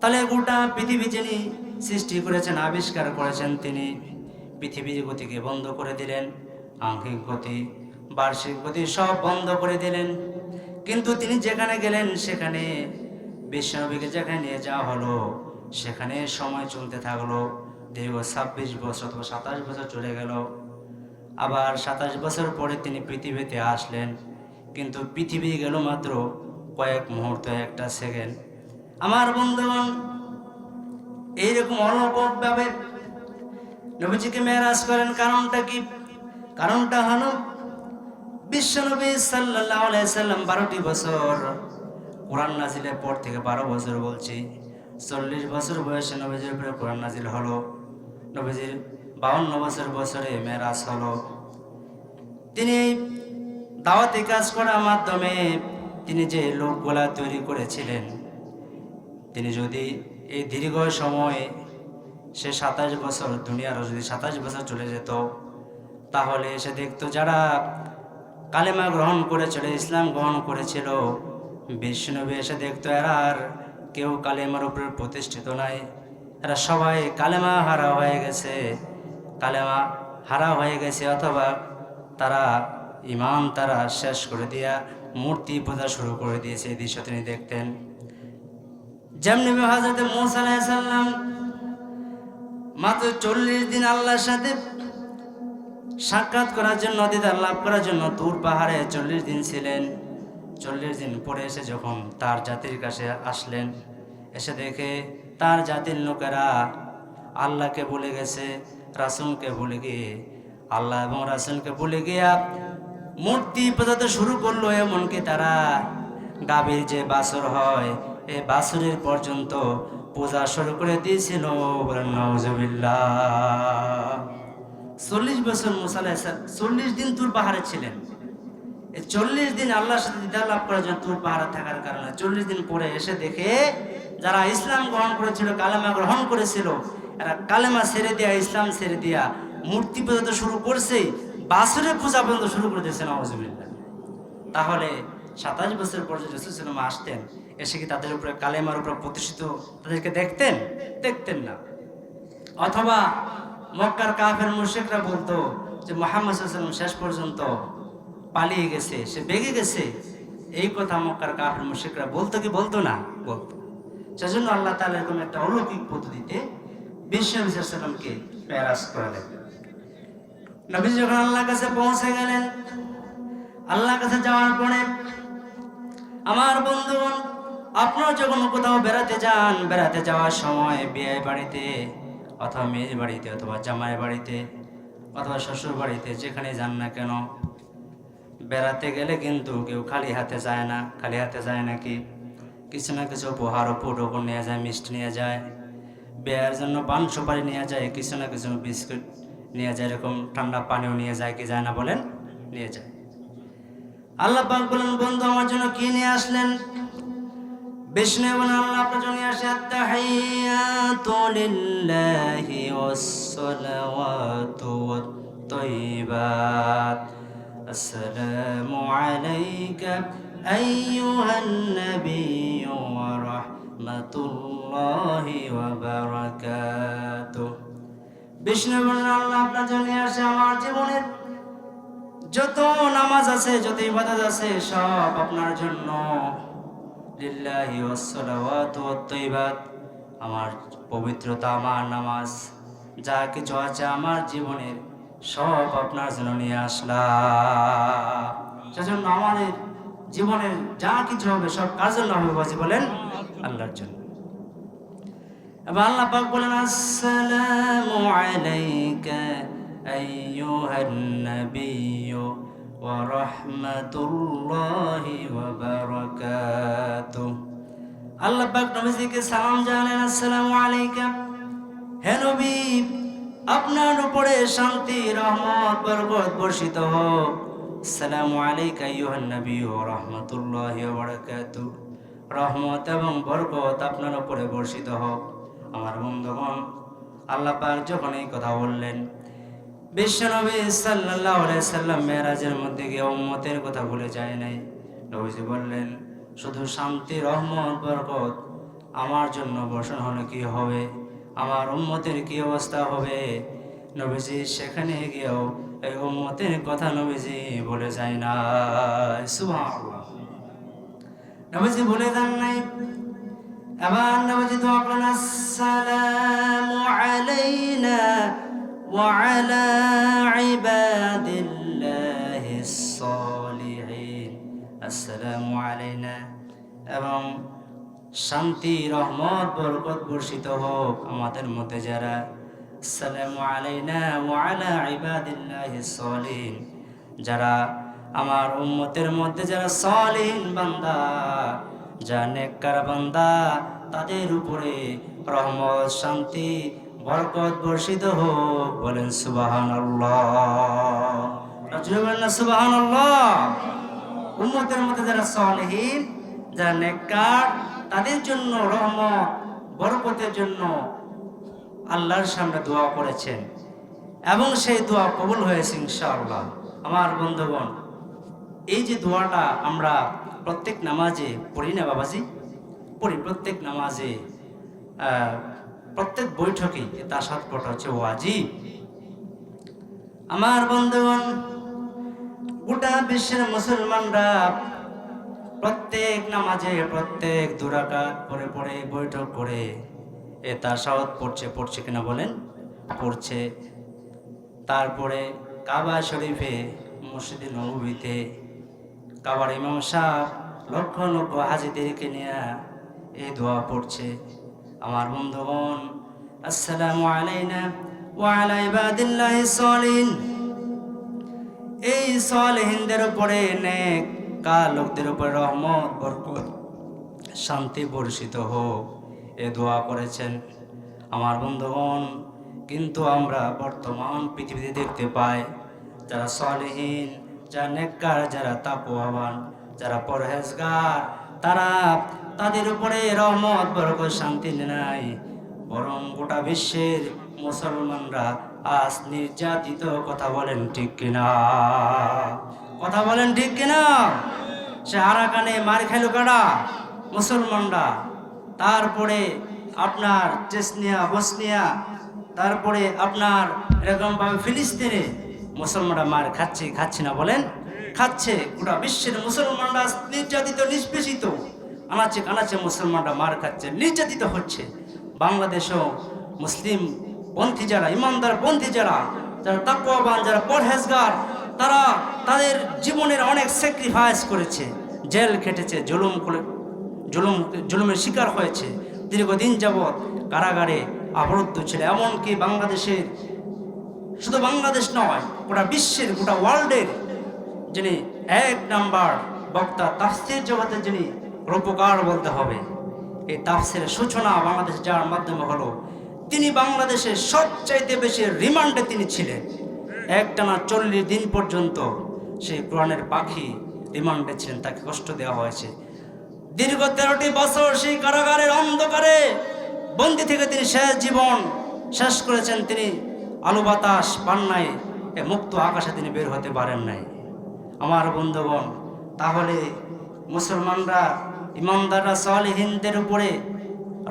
তাহলে গোটা পৃথিবী যিনি সৃষ্টি করেছেন, আবিষ্কার করেছেন, তিনি পৃথিবীর গতিকে বন্ধ করে দিলেন। আংশিক গতি, বার্ষিক গতি সব বন্ধ করে দিলেন। কিন্তু তিনি যেখানে গেলেন সেখানে বিশ্বনবীকে যেখানে নিয়ে যাওয়া হলো সেখানে সময় চলতে থাকলো। দীর্ঘ 26 বছর অথবা 27 বছর চলে গেল। আবার 27 বছর পরে তিনি পৃথিবীতে আসলেন, কিন্তু পৃথিবী গেল মাত্র কয়েক মুহূর্ত, একটা সেকেন্ড। আমার বন্ধুগণ, এইরকম অলৌকিকভাবে নবীজিকে মেরাজ করেন। কারণটা কি? কারণটা হলো বিশ্বনবী সাল্লাল্লাহু আলাইহি সাল্লাম 12টি বছর কোরআন নাজিলের পর থেকে, 12 বছর বলছি, 40 বছর বয়সে নবীজির উপরে কোরআন নাজিল হলো। নবীজির 52 বছরে মেরাজ হলো। তিনি দাওয়াতি কাজ করার মাধ্যমে তিনি যে লোকগুলা তৈরি করেছিলেন, তিনি যদি এই দীর্ঘ সময় সে 27 বছর দুনিয়ার যদি 27 বছর চলে যেত, তাহলে সে দেখতো যারা কালেমা গ্রহণ করেছিল, ইসলাম গ্রহণ করেছিল, বিশ্বনবী এসে দেখতো এরা আর কেউ কালেমার উপরে প্রতিষ্ঠিত নাই, এরা সবাই কালেমা হারা হয়ে গেছে, কালেমা হারা হয়ে গেছে, অথবা তারা ইমান তারা শেষ করে দিয়া মূর্তি পূজা শুরু করে দিয়েছে। এই দৃশ্য তিনি দেখতেন। যেমনি হযরত মূসা আলাইহিস সালাম মাত্র 40 দিন আল্লাহর সাথে সাক্ষাৎ করার জন্য, দিদার লাভ করার জন্য তুর পাহাড়ে 40 দিন ছিলেন। 40 দিন পরে এসে যখন তার জাতির কাছে আসলেন, এসে দেখে তার জাতির লোকেরা আল্লাহকে ভুলে গেছে, রাসূলকে ভুলে গিয়ে, আল্লাহ এবং রাসূলকে ভুলে গিয়া মূর্তি পূজাতে শুরু করলো। এমনকি তারা গাভীর যে বাছুর হয় এই বাছুরের পর্যন্ত পূজা শুরু করে দিয়েছিল। বলেন নাউজুবিল্লাহ। 40 বছর মূসা আলাইহিস সালাম 40 দিন তুর পাহাড়ে ছিলেন। এই 40 দিন আল্লাহর সাথে দিদার লাভ করার জন্য তুর পাহাড়ে থাকার কারণে 40 দিন পরে এসে দেখে যারা ইসলাম গ্রহণ করেছিল, কালেমা গ্রহণ করেছিল, এরা কালেমা ছেড়ে দিয়া, ইসলাম ছেড়ে দিয়া মূর্তি পূজা তো শুরু করছে, বাছুরের পূজা পর্যন্ত শুরু করে দিয়েছে। নাউজুবিল্লাহ। তাহলে 27 বছর পর যদি রাসূল সাল্লাল্লাহু আলাইহি ওয়াসাল্লাম আসতেন, এসে কি তাদের উপরে কালেমার উপর প্রতিষ্ঠিত তাদেরকে দেখতেন? দেখতেন না। অথবা মক্কার কাফের মুশরিকরা বলতো যে মুহাম্মদ সাল্লাল্লাহু আলাইহি ওয়াসাল্লাম শেষ পর্যন্ত পালিয়ে গেছে, সে বেগে গেছে। এই কথা মক্কার কাফের মুশরিকরা বলতো কি বলতো না? বলতো। সেজন্য আল্লাহ তাআলা এরকম একটা অলৌকিক পদ্ধতিতে বিশ্ব নবী সাল্লাল্লাহু আলাইহি ওয়াসাল্লামকে মেরাজ করালেন। নবী যখন আল্লাহর কাছে পৌঁছে গেলেন, আল্লাহর কাছে যাওয়ার পরে আমার বন্ধুগণ, আপনারা যখন কোথাও বেড়াতে যান, বেড়াতে যাওয়ার সময় বিয়ে বাড়িতে অথবা মেয়ের বাড়িতে অথবা জামাই বাড়িতে অথবা শ্বশুর বাড়িতে যেখানে যান না কেন, বেড়াতে গেলে কিন্তু কেউ খালি হাতে যায় না। খালি হাতে যায় নাকি? কিছু না কিছু উপহার উপর নিয়ে যায়, মিষ্টি নিয়ে যায়, বিয়ের জন্য পান সুপারি নিয়ে যায়, কিছু না কিছু বিস্কুট নিয়ে যায়, এরকম ঠান্ডা পানিও নিয়ে যায় কি যায় না বলেন? নিয়ে যায়। আল্লাহ পাক বলেন, বন্ধু আমার জন্য কি নিয়ে আসলেন? বিষ্ণু বলেন, আল্লাহ আপনার জন্য নিয়ে আসে আত-তাহিয়াতু লিল্লাহি ওয়াস-সালাওয়াতু ওয়াত-তাইয়্যিবাত। আসসালামু আলাইকা আইয়ুহান নাবিয়্যু ওয়া রাহমাতুল্লাহি ওয়া বারাকাতুহু। বিষ্ণু বলেন, আল্লাহ আপনার জন্য নিয়ে আসে আমার জীবনের যত নামাজ আছে, যত ইবাদত আছে, সব আপনার জন্য। লিল্লাহি ওয়াস-সালাওয়াতু ওয়াত-তাইয়্যিবাত, আমার পবিত্রতা, আমার নামাজ, যা কিছু আছে আমার জীবনের সব আপনার জন্য নিয়ে আসলাম। সেজন্য আমাদের জীবনের যা কিছু হবে সব কার জন্য হবে? বাজি বলেন, আল্লাহর জন্য। এবার আল্লাহ পাক বলেন, আসসালামু আলাইকা আইয়ুহান নাবিয়্যু ওয়া রাহমাতুল্লাহি ওয়া বারাকাতুহু। আল্লাহ পাক নবীজিকে সালাম জানালেন, আসসালামু আলাইকা, হে নবী, আপনার উপরে শান্তি, রহমত, বরকত বর্ষিত হোক। আসসালামু আলাইকা আইয়ুহান নাবিয়্যু ওয়া রাহমাতুল্লাহি ওয়া বারাকাতুহু, রহমত এবং বরকত আপনার উপরে বর্ষিত হোক। আমার বন্ধুগণ, আল্লাহ পাক যখন এই কথা বললেন, বিশ্বনবী সাল্লাল্লাহু আলাইহি সাল্লাম মেরাজের মধ্যে গিয়ে উম্মতের কথা ভুলে যায় নাই। নবীজি বললেন, শুধু শান্তি, রহমত, বরকত আমার জন্য বর্ষণ হলে কি হবে, আমার উম্মতের কি অবস্থা হবে? নবীজি সেখানে গিয়েও এই উম্মতের কথা নবীজি বলে যায় না। সুবহানাল্লাহ, নবীজি বলে যান নাই। এবার নবীজি দোয়া করেন, আসসালামু আলাইনা ওয়া আলা ইবাদিল্লাহিস সালিহিন। আসসালামু আলাইনা, এবং শান্তি, রহমত, বরকত বর্ষিত হোক আমাদের মধ্যে যারা। আসসালামু আলাইনা ওয়া আলা ইবাদিল্লাহিস সালিহিন, যারা আমার উম্মতের মধ্যে যারা সালিহিন বান্দা, যারা নেককার বান্দা, তাদের উপরে রহমত, শান্তি, বরকত বর্ষিত হোক। বলেন সুবহানাল্লাহ, রাজুল বলেন সুবহানাল্লাহ। উম্মতের মধ্যে যারা সালিহিন, যারা নেককার, তাদের জন্য রহমত, বরকতের জন্য আল্লাহর সামনে দোয়া করেছেন এবং সেই দোয়া কবুল হয়েছে ইনশাআল্লাহ। আমার বন্ধুগণ, এই যে দোয়াটা আমরা প্রত্যেক নামাজে পড়ি না বাবাজি? পড়ি প্রত্যেক নামাজে, প্রত্যেক বৈঠকে তার সাথে পড়া হচ্ছে ওয়াজিব। আমার বন্ধুগণ, গোটা বিশ্বের মুসলমানরা প্রত্যেক নামাজে প্রত্যেক দুরাকাত পরে পরে বৈঠক করে তাশাহুদ পড়ছে কিনা বলেন? পড়ছে। তারপরে কাবা শরীফে, মসজিদে নববীতে কাবার ইমাম সাহেব লক্ষ লক্ষ হাজিদেরকে নিয়ে এই দোয়া পড়ছে। আমার বন্ধুগণ, আসসালামু আলাইনা ওয়া আলা ইবাদিল্লাহিস সালিহিন, এই সালেহিনদের উপরে, নেককার লোকদের উপরে রহমত, বরকত, শান্তি বর্ষিত হোক, এ দোয়া করেছেন। আমার বন্ধুগণ, কিন্তু আমরা বর্তমান পৃথিবীতে দেখতে পাই যারা সালেহিন, যারা নেককার, যারা তাকওয়াবান, যারা পরহেজগার, তারা তাদের উপরে রহমত, বরকত, শান্তি নাই, বরং গোটা বিশ্বের মুসলমানরা আজ নির্যাতিত। কথা বলেন ঠিক কিনা? কথা বলেন ঠিক কিনা? সে আরাকানে মার খাইল কারা? মুসলমানরা। তারপরে আপনার চেসনিয়া, বসনিয়া, তারপরে আপনার এরকমভাবে ফিলিস্তিনে মুসলমানরা মার খাচ্ছে না বলেন? খাচ্ছে। গোটা বিশ্বের মুসলমানরা নির্যাতিত, নিষ্পেষিত, আনাচে কানাচে মুসলমানরা মার খাচ্ছে, নির্যাতিত হচ্ছে। বাংলাদেশেও মুসলিম পন্থী যারা, ইমানদার পন্থী যারা, যারা তাকওয়াবান, যারা পরহেজগার, তারা তাদের জীবনের অনেক স্যাক্রিফাইস করেছে, জেল খেটেছে, জুলুমের শিকার হয়েছে, দীর্ঘদিন যাবৎ কারাগারে আবদ্ধ ছিল। এমনকি বাংলাদেশের, শুধু বাংলাদেশ নয়, গোটা বিশ্বের, গোটা ওয়ার্ল্ডের যিনি এক নাম্বার বক্তা, তাফসীর জগতের যিনি রূপকার বলতে হবে, এই তাফসীরের সূচনা বাংলাদেশ যার মাধ্যমে হলো, তিনি বাংলাদেশের সবচাইতে বেশি রিমান্ডে তিনি ছিলেন। একটানা 40 দিন পর্যন্ত সেই কোরআনের পাখি রিমান্ডে ছিলেন, তাকে কষ্ট দেওয়া হয়েছে। দীর্ঘ 13টি বছর সেই কারাগারের অন্ধকারে বন্দী থেকে তিনি শেষ জীবন শেষ করেছেন। তিনি আলো বাতাস পান নাই, মুক্ত আকাশে তিনি বের হতে পারেন নাই। আমার বন্ধুগণ, তাহলে মুসলমানরা, ইমানদাররা, সালেহিনদের উপরে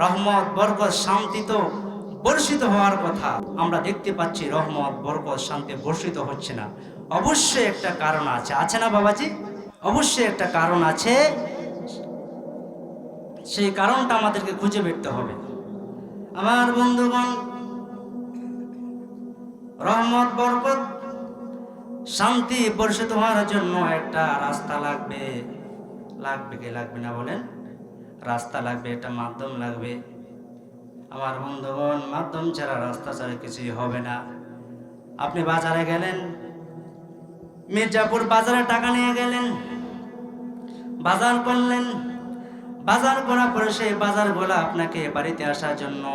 রহমত, বরকত, শান্তি তো বর্ষিত হওয়ার কথা। আমরা দেখতে পাচ্ছি রহমত, বরকত, শান্তি বর্ষিত হচ্ছে না। অবশ্যই একটা কারণ আছে, আছে না বাবাজি? অবশ্যই একটা কারণ আছে। সেই কারণটা আমাদেরকে খুঁজে বেরতে হবে। আমার বন্ধুগণ, রহমত, বরকত, শান্তি বর্ষিত হওয়ার জন্য একটা রাস্তা লাগবে। লাগবে কি লাগবে না বলেন? রাস্তা লাগবে, একটা মাধ্যম লাগবে। আমার বন্ধুগণ, মাধ্যম ছাড়া, রাস্তা ছাড়া কিছুই হবে না। আপনি বাজারে গেলেন, মির্জাপুর বাজারে টাকা নিয়ে গেলেন, বাজার করলেন, বাজার করার পরে সেই বাজারগুলো আপনাকে বাড়িতে আসার জন্য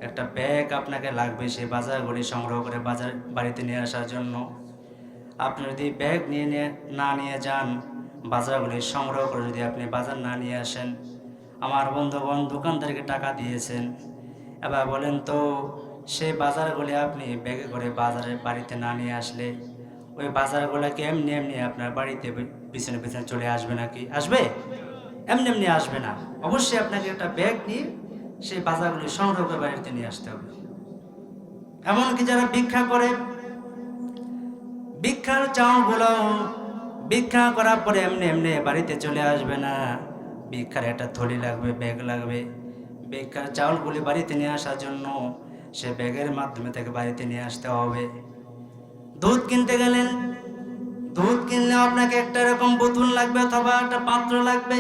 একটা ব্যাগ আপনাকে লাগবে, সেই বাজারগুলি সংগ্রহ করে বাড়িতে নিয়ে আসার জন্য। আপনি যদি ব্যাগ না নিয়ে যান, বাজারগুলি সংগ্রহ করে যদি আপনি বাজার না নিয়ে আসেন, আমার বন্ধুগণ, দোকানদারকে টাকা দিয়েছেন, এবার বলেন তো, সেই বাজারগুলি আপনি ব্যাগে করে বাড়িতে না নিয়ে আসলে ওই বাজারগুলোকে এমনি এমনি আপনার বাড়িতে পিছনে পিছনে চলে আসবে নাকি? আসবে? এমনি এমনি আসবে না। অবশ্যই আপনাকে একটা ব্যাগ নিয়ে সেই বাজারগুলি সংগ্রহ করে বাড়িতে নিয়ে আসতে হবে। এমনকি যারা ভিক্ষা করে, ভিক্ষার চাউলগুলো ভিক্ষা করার পরে এমনি এমনি বাড়িতে চলে আসবে না। ভিক্ষার একটা থলি লাগবে, ব্যাগ লাগবে। ভিক্ষার চাউলগুলি বাড়িতে নিয়ে আসার জন্য সে ব্যাগের মাধ্যমে তাকে বাড়িতে নিয়ে আসতে হবে। দুধ কিনতে গেলেন, দুধ কিনলে আপনাকে একটা এরকম বোতল লাগবে অথবা একটা পাত্র লাগবে।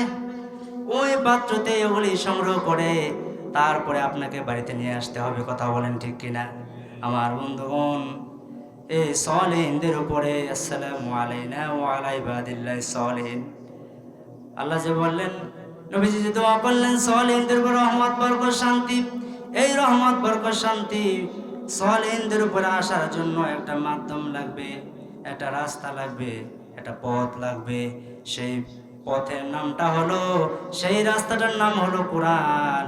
ওই পাত্রতে ওগুলি সংগ্রহ করে তারপরে আপনাকে বাড়িতে নিয়ে আসতে হবে। কথা বলেন ঠিক কিনা? আমার বন্ধুগণ, এই সালেহিনদের উপরে আসসালামু আলাইনা ওয়া আলা ইবাদিল্লাহিস সালিহিন, আল্লাহ যে বললেন, নবীজি যে দোয়া করলেন সালেহিনদের উপর রহমত, বরকত, শান্তি, এই রহমত, বরকত, শান্তি সালেহিনদের উপরে আসার জন্য একটা মাধ্যম লাগবে, একটা রাস্তা লাগবে, একটা পথ লাগবে। সেই পথের নামটা হলো, সেই রাস্তাটার নাম হলো কোরআন।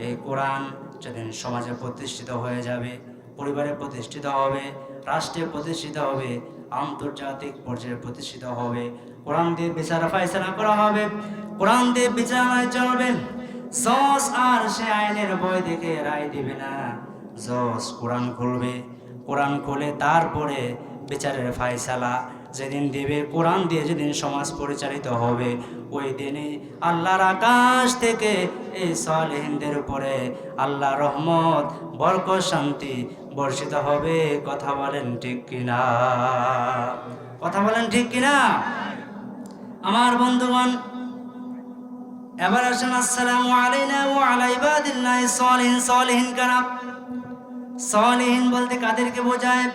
এই কোরআন যেদিন সমাজে প্রতিষ্ঠিত হয়ে যাবে, পরিবারে প্রতিষ্ঠিত হবে, রাষ্ট্রে প্রতিষ্ঠিত হবে, আন্তর্জাতিক পর্যায়ে প্রতিষ্ঠিত হবে, কোরআন দিয়ে বিচার ফায়সালা করা হবে, কোরআন দিয়ে বিচারায় চলবে। জজ আর সে আইনের বই দেখে রায় দিবে না, জজ কোরআন খুলবে, কোরআন খুলে তারপরে বিচারের ফায়সালা যেদিন দিবে, কোরআন দিয়ে যেদিন সমাজ পরিচালিত হবে, ওই দিনই আল্লাহর আকাশ থেকে এই সালেহিনদের উপরে আল্লাহ রহমত, বরকত, শান্তি বর্ষিত হবে। কথা বলেন ঠিক কিনা? কথা বলেন ঠিক কিনা? আমার বন্ধুগণ, এবার আসেন আসসালামু আলাইনা ওয়া আলা ইবাদিল্লাহিস সালিহিন। সালিহিন কারা? সালিহিন বলতে কাদেরকে বোঝায়?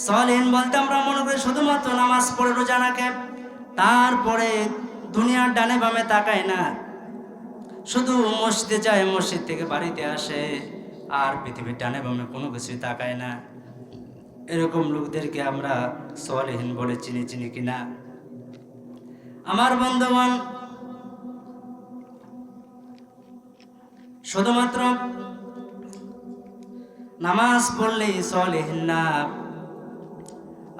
সালেহিন বলতে আমরা মনে করি শুধুমাত্র নামাজ পড়ে রোজা রাখে, তারপরে দুনিয়ার ডানে বামে তাকায় না, শুধু মসজিদে যায়, মসজিদ থেকে বাড়িতে আসে, আর পৃথিবীর ডানে বামে কোনো কিছুই তাকায় না। এরকম লোকদেরকে আমরা সালেহিন বলে চিনি কিনা? আমার বন্ধুগণ, শুধুমাত্র নামাজ পড়লেই সালেহিন না,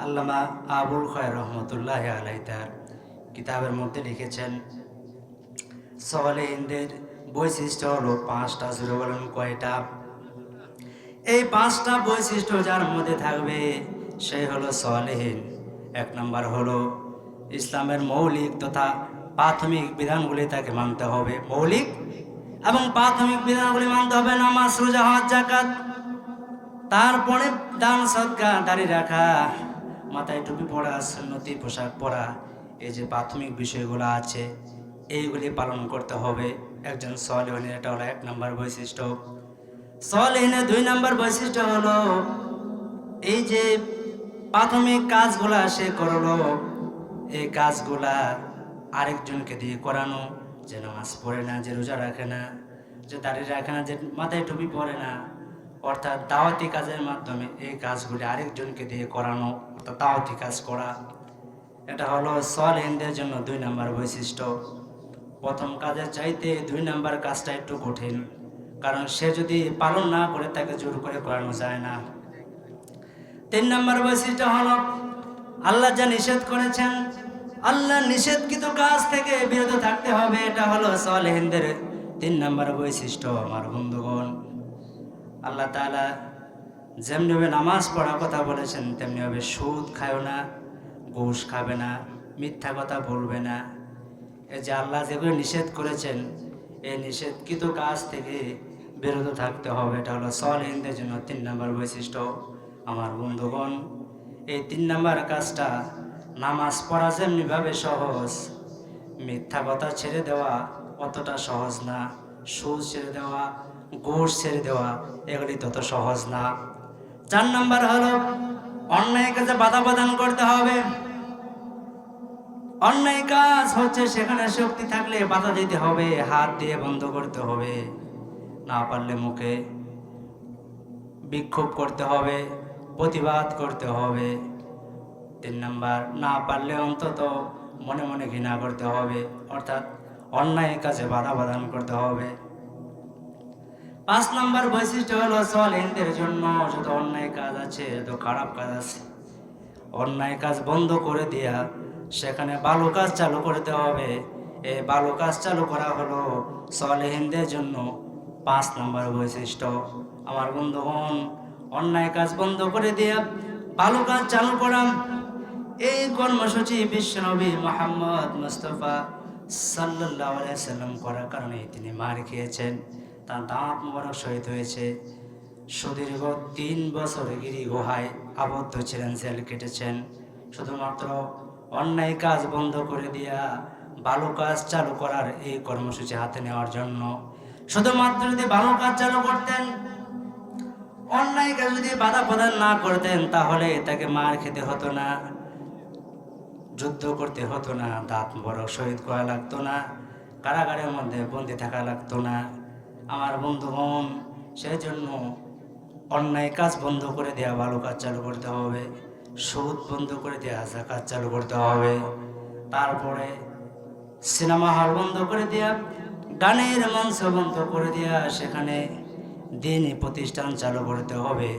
আল্লামা আবুল খয়ের রহমতুল্লাহ আলাইহি তার কিতাবের মধ্যে লিখেছেন, সলেহিনদের বৈশিষ্ট্য হলো 5টা। জুড়ে বলেন কয়টা? এই 5টা বৈশিষ্ট্য যার মধ্যে থাকবে সেই হলো সলেহিন। 1 নম্বর হলো ইসলামের মৌলিক তথা প্রাথমিক বিধানগুলি তাকে মানতে হবে। মৌলিক এবং প্রাথমিক বিধানগুলি মানতে হবে। নামাজ, রোজা, হজ, যাকাত, তারপরে দান, সদকা, দাড়ি রাখা, মাথায় টুপি পরা, সুন্নতি পোশাক পরা, এই যে প্রাথমিক বিষয়গুলো আছে এইগুলি পালন করতে হবে একজন সলেহিনের। এটা হলো 1 নম্বর বৈশিষ্ট্য। সলেহিনের 2 নম্বর বৈশিষ্ট্য হলো এই যে প্রাথমিক কাজগুলা সে করলো, এই কাজগুলা আরেকজনকে দিয়ে করানো। যে নামাজ পড়ে না, যে রোজা রাখে না, যে দাড়ি রাখে না, যে মাথায় টুপি পরে না, অর্থাৎ দাওয়াতি কাজের মাধ্যমে এই কাজগুলি আরেকজনকে দিয়ে করানো, অর্থাৎ দাওয়াতি কাজ করা। এটা হলো সলেহিনদের জন্য 2 নম্বর বৈশিষ্ট্য। প্রথম কাজের চাইতে 2 নম্বর কাজটা একটু কঠিন, কারণ সে যদি পালন না করে তাকে জোর করে করানো যায় না। 3 নম্বর বৈশিষ্ট্য হলো আল্লাহ যা নিষেধ করেছেন, আল্লাহ নিষেধকৃত কাজ থেকে বিরত থাকতে হবে। এটা হলো সলেহিনদের 3 নম্বর বৈশিষ্ট্য। আমার বন্ধুগণ, আল্লাহ তাআলা যেমনিভাবে নামাজ পড়ার কথা বলেছেন তেমনিভাবে সুদ খায়ও না, ঘুষ খাবে না, মিথ্যা কথা বলবে না। এই যে আল্লাহ যেগুলো নিষেধ করেছেন এই নিষেধকৃত কাজ থেকে বিরত থাকতে হবে। এটা হলো সলেহিনদের জন্য 3 নম্বর বৈশিষ্ট্য। আমার বন্ধুগণ, এই 3 নম্বর কাজটা নামাজ পড়া যেমনিভাবে সহজ, মিথ্যা কথা ছেড়ে দেওয়া অতটা সহজ না, সুদ ছেড়ে দেওয়া, ঘুষ ছেড়ে দেওয়া এগুলি তত সহজ না। 4 নম্বর হলো অন্যায় কাজে বাধা প্রদান করতে হবে। অন্যায় কাজ হচ্ছে সেখানে শক্তি থাকলে বাধা দিতে হবে, হাত দিয়ে বন্ধ করতে হবে, না পারলে মুখে বিক্ষোভ করতে হবে, প্রতিবাদ করতে হবে। 3 নম্বর, না পারলে অন্তত মনে মনে ঘৃণা করতে হবে, অর্থাৎ অন্যায় কাজে বাধা প্রদান করতে হবে। 5 নম্বর বৈশিষ্ট্য হলো সলেহিনদের জন্য যত অন্যায় কাজ আছে, যত খারাপ কাজ আছে, অন্যায় কাজ বন্ধ করে দিয়া সেখানে ভালো কাজ চালু করতে হবে। এই ভালো কাজ চালু করা হলো সলেহিনদের জন্য 5 নম্বর বৈশিষ্ট্য। আমার বন্ধুগণ, অন্যায় কাজ বন্ধ করে দিয়া ভালো কাজ চালু করা, এই কর্মসূচি বিশ্বনবী মুহাম্মদ মুস্তাফা সাল্লাল্লাহু আলাইহি সাল্লাম করার কারণে তিনি মার খেয়েছেন, তার দাঁত মোবারক শহীদ হয়েছে। সুদীর্ঘ 3 বছর গিরি গুহায় আবদ্ধ ছিলেন, জেল কেটেছেন, শুধুমাত্র অন্যায় কাজ বন্ধ করে দিয়া ভালো কাজ চালু করার এই কর্মসূচি হাতে নেওয়ার জন্য। শুধুমাত্র যদি ভালো কাজ চালু করতেন, অন্যায় কাজ যদি বাধা প্রদান না করতেন, তাহলে তাকে মার খেতে হতো না, যুদ্ধ করতে হতো না, দাঁত মোবারক শহীদ করা লাগতো না, কারাগারের মধ্যে বন্দি থাকা লাগতো না। আমার বন্ধুগণ, সেই জন্য অন্যায় কাজ বন্ধ করে দেওয়া, ভালো কাজ চালু করতে হবে, সুদ বন্ধ করে দেওয়া, যাকাত চালু করতে হবে। তারপরে সিনেমা হল বন্ধ করে দেওয়া, গানের মঞ্চ বন্ধ করে দেওয়া, সেখানে দিনই প্রতিষ্ঠান চালু করতে হবে।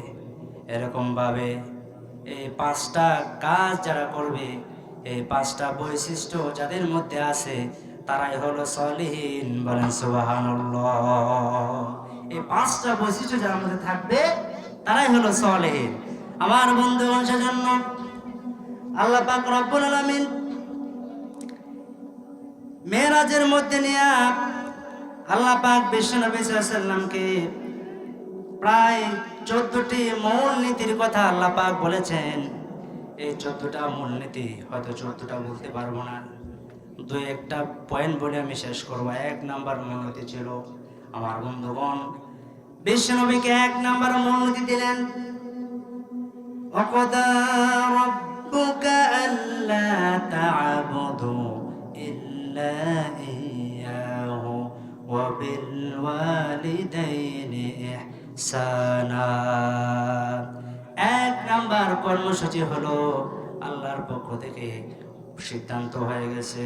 এরকমভাবে এই 5টা কাজ যারা করবে, এই 5টা বৈশিষ্ট্য যাদের মধ্যে আছে তারাই হলো সলেহিন। বলেন সুবহানাল্লাহ। এই 5টা বৈশিষ্ট্য যার মধ্যে থাকবে তারাই হলো সলেহিন। আমার বন্ধুগণ, সেজন্য আল্লাহ পাক রব্বুল আলামিন মেরাজের মধ্যে নিয়ে আল্লাহ পাক বিশ্বনবী সাল্লাল্লাহু আলাইহি সাল্লামকে প্রায় 14টি মূলনীতির কথা আল্লাহ পাক বলেছেন। এই 14টা মূলনীতি হয়তো 14টা বলতে পারবো না, 2-1টা পয়েন্ট বলে আমি শেষ করবো। 1 নাম্বার মূলনীতি ছিল, আমার বন্ধুগণ, বিশ্বনবীকে 1 নাম্বার মূলনীতি দিলেন, ওয়াকাদা রাব্বুকা আল্লা তা'বুদু ইল্লা ইয়্যাহু ওয়া বিল ওয়ালিদাইনি ইহসানা। 1 নাম্বার কর্মসূচি হলো আল্লাহর পক্ষ থেকে সিদ্ধান্ত হয়ে গেছে,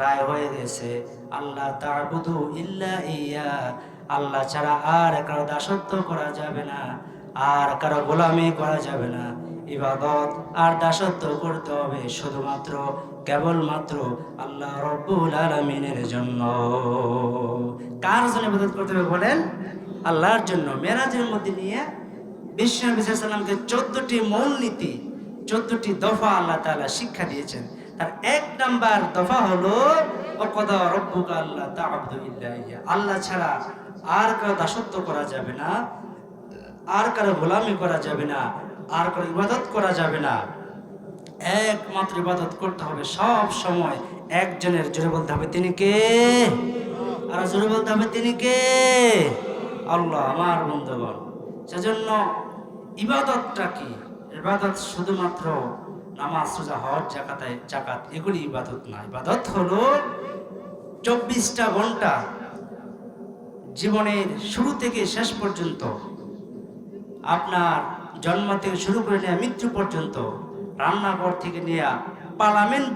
রায় হয়ে গেছে, আল্লাহ তা'বুদু ইল্লা ইয়্যা, আল্লাহ ছাড়া আর কারো দাসত্ব করা যাবে না, আর কারো গোলামি করা যাবে না। ইবাদত আর দাসত্ব করতে হবে শুধুমাত্র কেবলমাত্র আল্লাহ রব্বুল আলামিনের জন্য। কার জন্য ইবাদত করতে হবে বলেন? আল্লাহর জন্য। মেরাজের মধ্যে নিয়ে বিশ্ব নবী সাল্লাল্লাহু আলাইহি ওয়াসাল্লামকে 14টি মূলনীতি, 14টি দফা আল্লাহ তাআলা শিক্ষা দিয়েছেন। তার 1 নাম্বার দফা হলো ওয়াকাদা রাব্বুকা আল্লা তা'বুদু ইল্লা ইয়্যা, আল্লাহ ছাড়া আর কারো দাসত্ব করা যাবে না, আর কারো গোলামি করা যাবে না, আর কারো ইবাদত করা যাবে না। একমাত্র ইবাদত করতে হবে সব সময় একজনের। জোরে বলতে হবে তিনি কে? আর জোরে বলতে হবে তিনি কে? আল্লাহ। আমার বন্ধুগণ, সেজন্য ইবাদতটা কি? ইবাদত শুধুমাত্র নামাজ, রোজা, হজ, যাকাত এগুলি ইবাদত না। ইবাদত হলো 24টা ঘন্টা জীবনের শুরু থেকে শেষ পর্যন্ত, আপনার জন্ম থেকে শুরু করে নিয়ে মৃত্যু পর্যন্ত, রান্নাঘর থেকে নিয়ে পার্লামেন্ট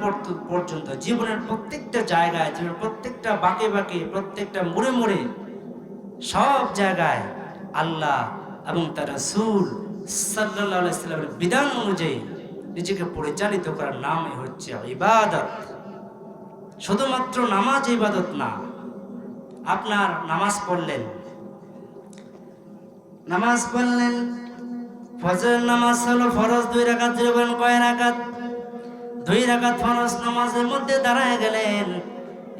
পর্যন্ত, জীবনের প্রত্যেকটা জায়গায়, জীবনের প্রত্যেকটা বাঁকে বাঁকে, প্রত্যেকটা মোড়ে মোড়ে, সব জায়গায় আল্লাহ এবং তার রাসূল সাল্লাল্লাহু আলাইহি ওয়াসাল্লামের বিধান অনুযায়ী নিজেকে পরিচালিত করার নামই হচ্ছে ইবাদত। শুধুমাত্র নামাজ ইবাদত না। আপনার নামাজ পড়লেন, ফজরের নামাজ হলো ফরজ 2 রাকাত। জীবন কয় রাকাত? 2 রাকাত ফরজ নামাজের মধ্যে দাঁড়ায় গেলেন।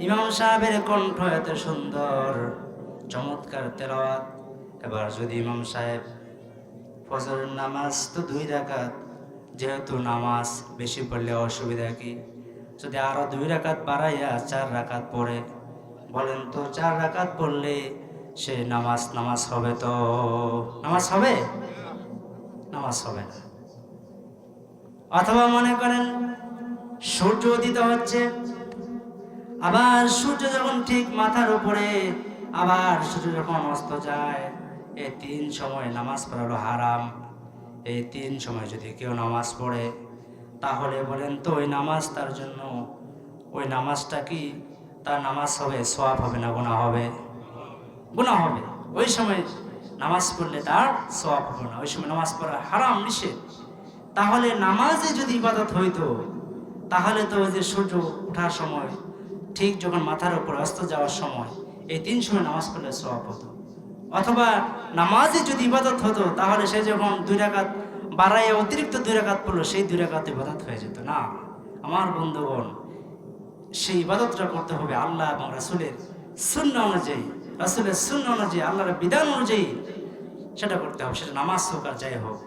ইমাম সাহেবের কণ্ঠ এত সুন্দর, চমৎকার তেলাওয়াত। এবার যদি ইমাম সাহেব ফজরের নামাজ তো 2 রাকাত, যেহেতু নামাজ বেশি পড়লে অসুবিধা কি? যদি আরো 2 রাকাত বাড়াইয়া 4 রাকাত পড়ে, বলেন তো 4 রাকাত পড়লে সে নামাজ হবে তো? নামাজ হবে? নামাজ হবে না। অথবা মনে করেন সূর্য উদিত হচ্ছে, আবার সূর্য যখন ঠিক মাথার উপরে, আবার সূর্য যখন অস্ত যায়, এই 3 সময় নামাজ পড়া হলো হারাম। এই 3 সময় যদি কেউ নামাজ পড়ে, তাহলে বলেন তো ওই নামাজ তার জন্য, ওই নামাজটা কি তার নামাজ হবে? সওয়াব হবে না গুনাহ হবে? গুনাহ হবে। ওই সময় নামাজ পড়লে তার সওয়াব হবে না। ওই সময় নামাজ পড়া হারাম, নিষেধ। তাহলে নামাজে যদি ইবাদত হইতো, তাহলে তো ওই যে সূর্য ওঠার সময়, ঠিক যখন মাথার উপর অস্ত যাওয়ার সময়, এই 3 সময় নামাজ পড়লে সওয়াব হতো। অথবা নামাজে যদি ইবাদত হতো, তাহলে সে যখন 2 রাকাত বাড়াইয়া অতিরিক্ত 2 রাকাত পড়লো, সেই 2 রাকাত ইবাদত হয়ে যেত না। আমার বন্ধুগণ, সেই ইবাদতটা করতে হবে আল্লাহ এবং রাসূলের সুন্নাহ অনুযায়ী, রাসূলের সুন্নাহ অনুযায়ী, আল্লাহর বিধান অনুযায়ী সেটা করতে হবে। সেটা নামাজ হোক আর যাই হোক।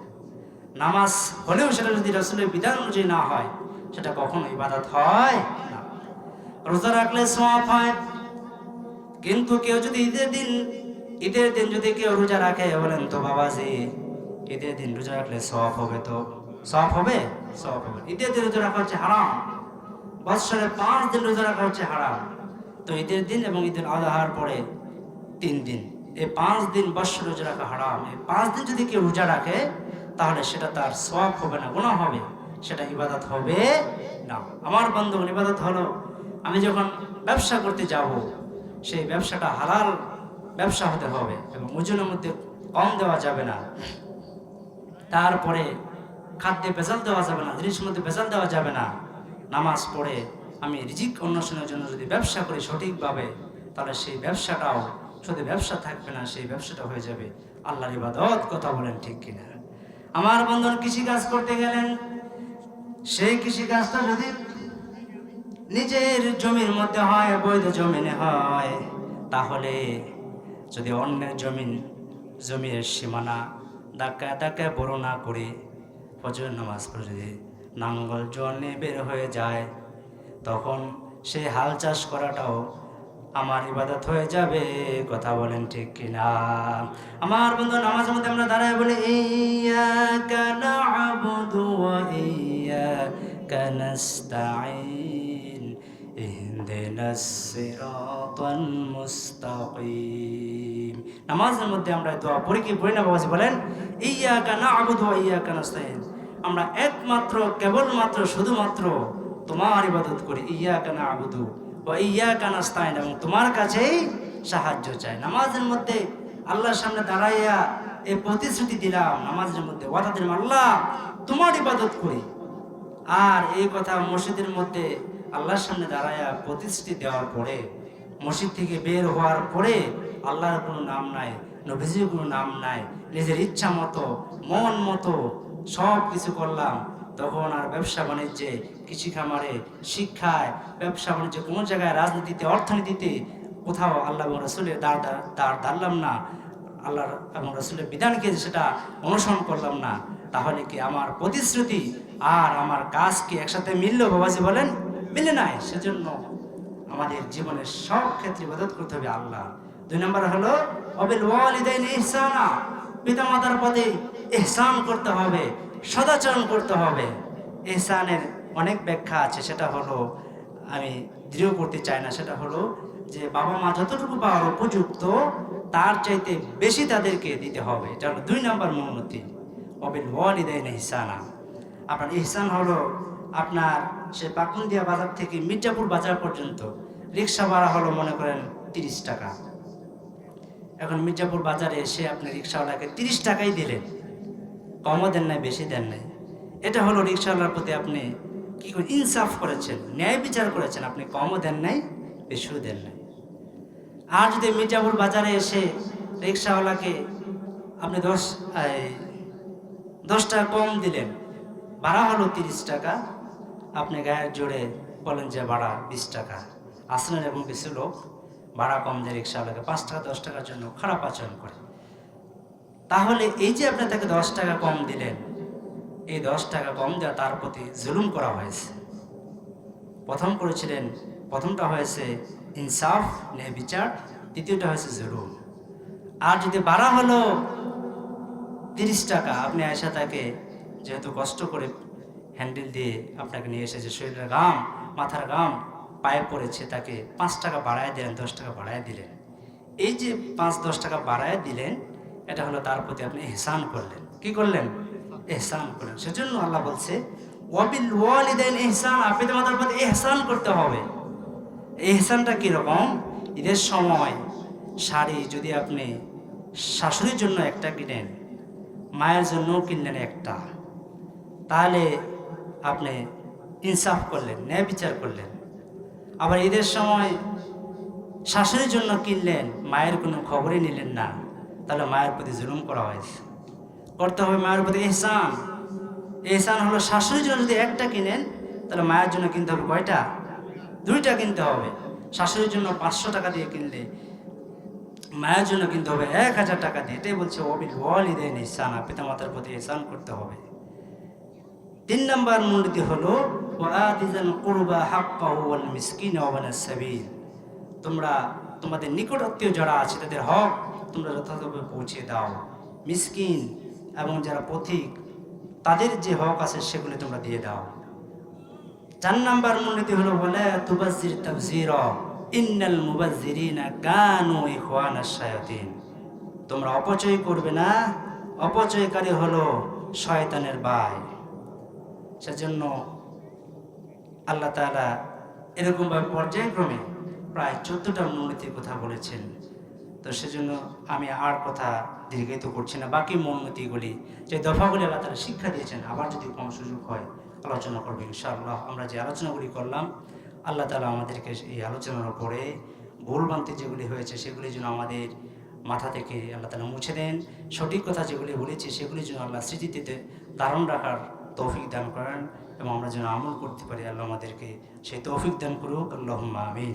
নামাজ হলেও সেটা যদি রাসূলের বিধান অনুযায়ী না হয়, সেটা কখনো ইবাদত হয় না। রোজা রাখলে সওয়াব হয়, কিন্তু কেউ যদি ঈদের দিন যদি কেউ রোজা রাখে, বলেন তো বাবাজি ঈদের দিন রোজা রাখলে সওয়াব হবে তো? সওয়াব হবে? সওয়াব হবে। ঈদের দিন রোজা রাখা হচ্ছে হারাম। বৎসরে 5 দিন রোজা রাখা হচ্ছে হারাম। তো ঈদের দিন এবং ঈদুল আযহার পরে 3 দিন, এই 5 দিন বৎসরে রোজা রাখা হারাম। এই 5 দিন যদি কেউ রোজা রাখে, তাহলে সেটা তার সওয়াব হবে না, গুনাহ হবে, সেটা ইবাদত হবে না। আমার বন্ধুগণ, ইবাদত হলো আমি যখন ব্যবসা করতে যাব, সেই ব্যবসাটা হালাল ব্যবসা হতে হবে এবং ওজনের মধ্যে কম দেওয়া যাবে না। তারপরে খাদ্যে ভেজাল দেওয়া যাবে না, জিনিসের মধ্যে ভেজাল দেওয়া যাবে না। নামাজ পড়ে আমি রিজিক অন্বেষণের জন্য যদি ব্যবসা করি সঠিকভাবে, তাহলে সেই ব্যবসাটাও শুধু ব্যবসা থাকবে না, সেই ব্যবসাটা হয়ে যাবে আল্লাহর ইবাদত। কথা বলেন ঠিক কিনা? আমার বন্ধুরা, কৃষিকাজ করতে গেলেন, সেই কৃষিকাজটা যদি নিজের জমির মধ্যে হয়, বৈধ জমিনে হয়, তাহলে যদি অন্যের জমির সীমানা ধাক্কায় বড় না করে ফজর নামাজ পড়ে যদি নাঙ্গল জলে বের হয়ে যায়, তখন সেই হাল চাষ করাটাও আমার ইবাদত হয়ে যাবে। কথা বলেন ঠিক কিনা? আমার বন্ধু, নামাজের মধ্যে আমরা দাঁড়ায় বলি ইয়্যাকা না'বুদু ওয়া ইয়্যাকা নাস্তাঈন ইহদিনাস সিরাতাল মুস্তাকিম। নামাজের মধ্যে আমরা দোয়া পড়ি কি পড়ি না বাবাজি? বলেন ইয়্যাকা না'বুদু ওয়া ইয়্যাকা নাস্তাঈন। আমরা একমাত্র, কেবলমাত্র, শুধুমাত্র তোমার ইবাদত করি। ইয়্যাকা না'বুদু ওয়া ইয়্যাকা নাস্তাঈন, এবং তোমার কাছেই সাহায্য চাই। নামাজের মধ্যে আল্লাহর সামনে দাঁড়াইয়া এই প্রতিশ্রুতি দিলাম নামাজের মধ্যে, ওয়াদা দিলাম আল্লাহ তোমার ইবাদত করি। আর এই কথা মসজিদের মধ্যে আল্লাহর সামনে দাঁড়ায়া প্রতিশ্রুতি দেওয়ার পরে, মসজিদ থেকে বের হওয়ার পরে আল্লাহর কোনো নাম নাই, নবীজির কোনো নাম নাই, নিজের ইচ্ছা মতো মন মতো সব কিছু করলাম, তখন আর ব্যবসা বাণিজ্যে, কৃষি খামারে, শিক্ষায়, ব্যবসা বাণিজ্যে, কোনো জায়গায় রাজনীতিতে, অর্থনীতিতে কোথাও আল্লাহ এবং রসুলের দাঁড় দাঁড়ালাম না, আল্লাহ এবং রসুলের বিধানকে সেটা অনুসরণ করলাম না, তাহলে কি আমার প্রতিশ্রুতি আর আমার কাজ কি একসাথে মিললো? বাবাজি বলেন, মিলে নাই। সেজন্য আমাদের জীবনের সব ক্ষেত্রে ইবাদত করতে হবে আল্লাহ। 2 নম্বর হলো ওয়াবিল ওয়ালিদাইনি ইহসানা, পিতামাতার প্রতি ইহসান করতে হবে, সদাচরণ করতে হবে। ইহসানের অনেক ব্যাখ্যা আছে, সেটা হলো আমি দৃঢ় করতে চাই না, সেটা হলো যে বাবা মা যতটুকু পাওয়ার উপযুক্ত তার চাইতে বেশি তাদেরকে দিতে হবে। এটা হলো 2 নম্বর মূলনীতি, ওয়াবিল ওয়ালিদাইনি ইহসানা। আপনার ইহসান হলো আপনার সে পাকুন্দিয়া বাজার থেকে মির্জাপুর বাজার পর্যন্ত রিক্সা ভাড়া হলো মনে করেন 30 টাকা। এখন মির্জাপুর বাজারে এসে আপনি রিক্সাওয়ালাকে 30 টাকাই দিলেন, কমও দেন নাই বেশি দেন নাই। এটা হলো রিক্সাওয়ালার প্রতি আপনি কি করে ইনসাফ করেছেন, ন্যায় বিচার করেছেন, আপনি কমও দেন নাই বেশিও দেন নাই। আর যদি মির্জাপুর বাজারে এসে রিক্সাওয়ালাকে আপনি 10 টাকা কম দিলেন, ভাড়া হলো 30 টাকা, আপনি গায়ের জোরে বলেন যে ভাড়া 20 টাকা। আসলেন এবং কিছু লোক ভাড়া কম দিয়ে রিক্সাওয়ালাকে 5 টাকা 10 টাকার জন্য খারাপ আচরণ করে। তাহলে এই যে আপনি তাকে 10 টাকা কম দিলেন, এই 10 টাকা কম দেওয়া তার প্রতি জুলুম করা হয়েছে। প্রথমটা হয়েছে ইনসাফ, ন্যায় বিচার, দ্বিতীয়টা হয়েছে জুলুম। আর যদি ভাড়া হলো 30 টাকা, আপনি আয়সা তাকে যেহেতু কষ্ট করে হ্যান্ডেল দিয়ে আপনাকে নিয়ে এসেছে, শরীরের ঘাম, মাথার ঘাম পায়ে পড়েছে, তাকে 5 টাকা বাড়ায় দিলেন, 10 টাকা বাড়ায় দিলেন। এই যে 5-10 টাকা বাড়ায় দিলেন, এটা হলো তার প্রতি আপনি ইহসান করলেন। কি করলেন? ইহসান করলেন। সেজন্য আল্লাহ বলছে ওয়াবিল ওয়ালিদাইন ইহসান, পিতামাতার প্রতি ইহসান করতে হবে। ইহসানটা কীরকম? ঈদের সময় শাড়ি যদি আপনি শাশুড়ির জন্য একটা কিনেন, মায়ের জন্যও কিনলেন একটা, তাহলে আপনি ইনসাফ করলেন, ন্যায় বিচার করলেন। আবার ঈদের সময় শাশুড়ির জন্য কিনলেন, মায়ের কোনো খবরই নিলেন না, তাহলে মায়ের প্রতি জুলুম করা হয়েছে। করতে হবে মায়ের প্রতি ইহসান। ইহসান হলো শাশুড়ির জন্য যদি একটা কিনেন, তাহলে মায়ের জন্য কিনতে হবে কয়টা? 2টা কিনতে হবে। শাশুড়ির জন্য 500 টাকা দিয়ে কিনলে মায়ের জন্য কিনতে হবে 1000 টাকা দিয়ে। এটাই বলছে ওয়াবিল ওয়ালিদাইনি ইহসানা, পিতামাতার প্রতি ইহসান করতে হবে। 3 নম্বর মূলনীতি হলো ওয়াআতিজাল কুরবা হাক্কাহু ওয়াল মিসকিনা ওয়া ইবনাস সাবিল, তোমরা তোমাদের নিকট আত্মীয় যারা আছে তাদের হক তোমরা যথাযথভাবে পৌঁছে দাও। মিসকিন এবং যারা পথিক তাদের যে হক আছে সেগুলো তোমরা দিয়ে দাও। 4 নম্বর মূলনীতি হলো ওয়ালা তুবাজ্জির তাবযীরা ইন্নাল মুবাজ্জিরিনা কানু ইখওয়ানাশ শায়াতিন, তোমরা অপচয় করবে না, অপচয়কারী হলো শয়তানের ভাই। সেজন্য আল্লাহ তাআলা এরকমভাবে পর্যায়ক্রমে প্রায় 14টা মূলনীতির কথা বলেছেন। তো সেজন্য আমি আর কথা দীর্ঘায়িত করছি না। বাকি মূলনীতিগুলি যে দফাগুলি আল্লাহ তাআলা শিক্ষা দিয়েছেন, আবার যদি কোনো সুযোগ হয় আলোচনা করবো ইনশাআল্লাহ। আমরা যে আলোচনাগুলি করলাম, আল্লাহ তাআলা আমাদেরকে এই আলোচনার উপরে ভুলভ্রান্তি যেগুলি হয়েছে সেগুলি যেন আমাদের মাথা থেকে আল্লাহ তাআলা মুছে দেন। সঠিক কথা যেগুলি বলেছি সেগুলি যেন আল্লাহ স্মৃতিতে ধারণ রাখার তৌফিক দান করেন এবং আমরা যেন আমল করতে পারি। আল্লাহ আমাদেরকে সেই তৌফিক দান করুক। আল্লাহুম্মা আমিন।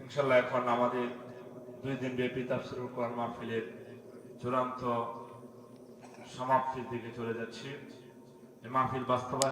ইনশাআল্লাহ এখন আমাদের 2 দিন ব্যাপী তাফসীরুল কোরআন মাহফিলের চূড়ান্ত সমাপ্তির দিকে চলে যাচ্ছি। এই মাহফিল বাস্তবায়ন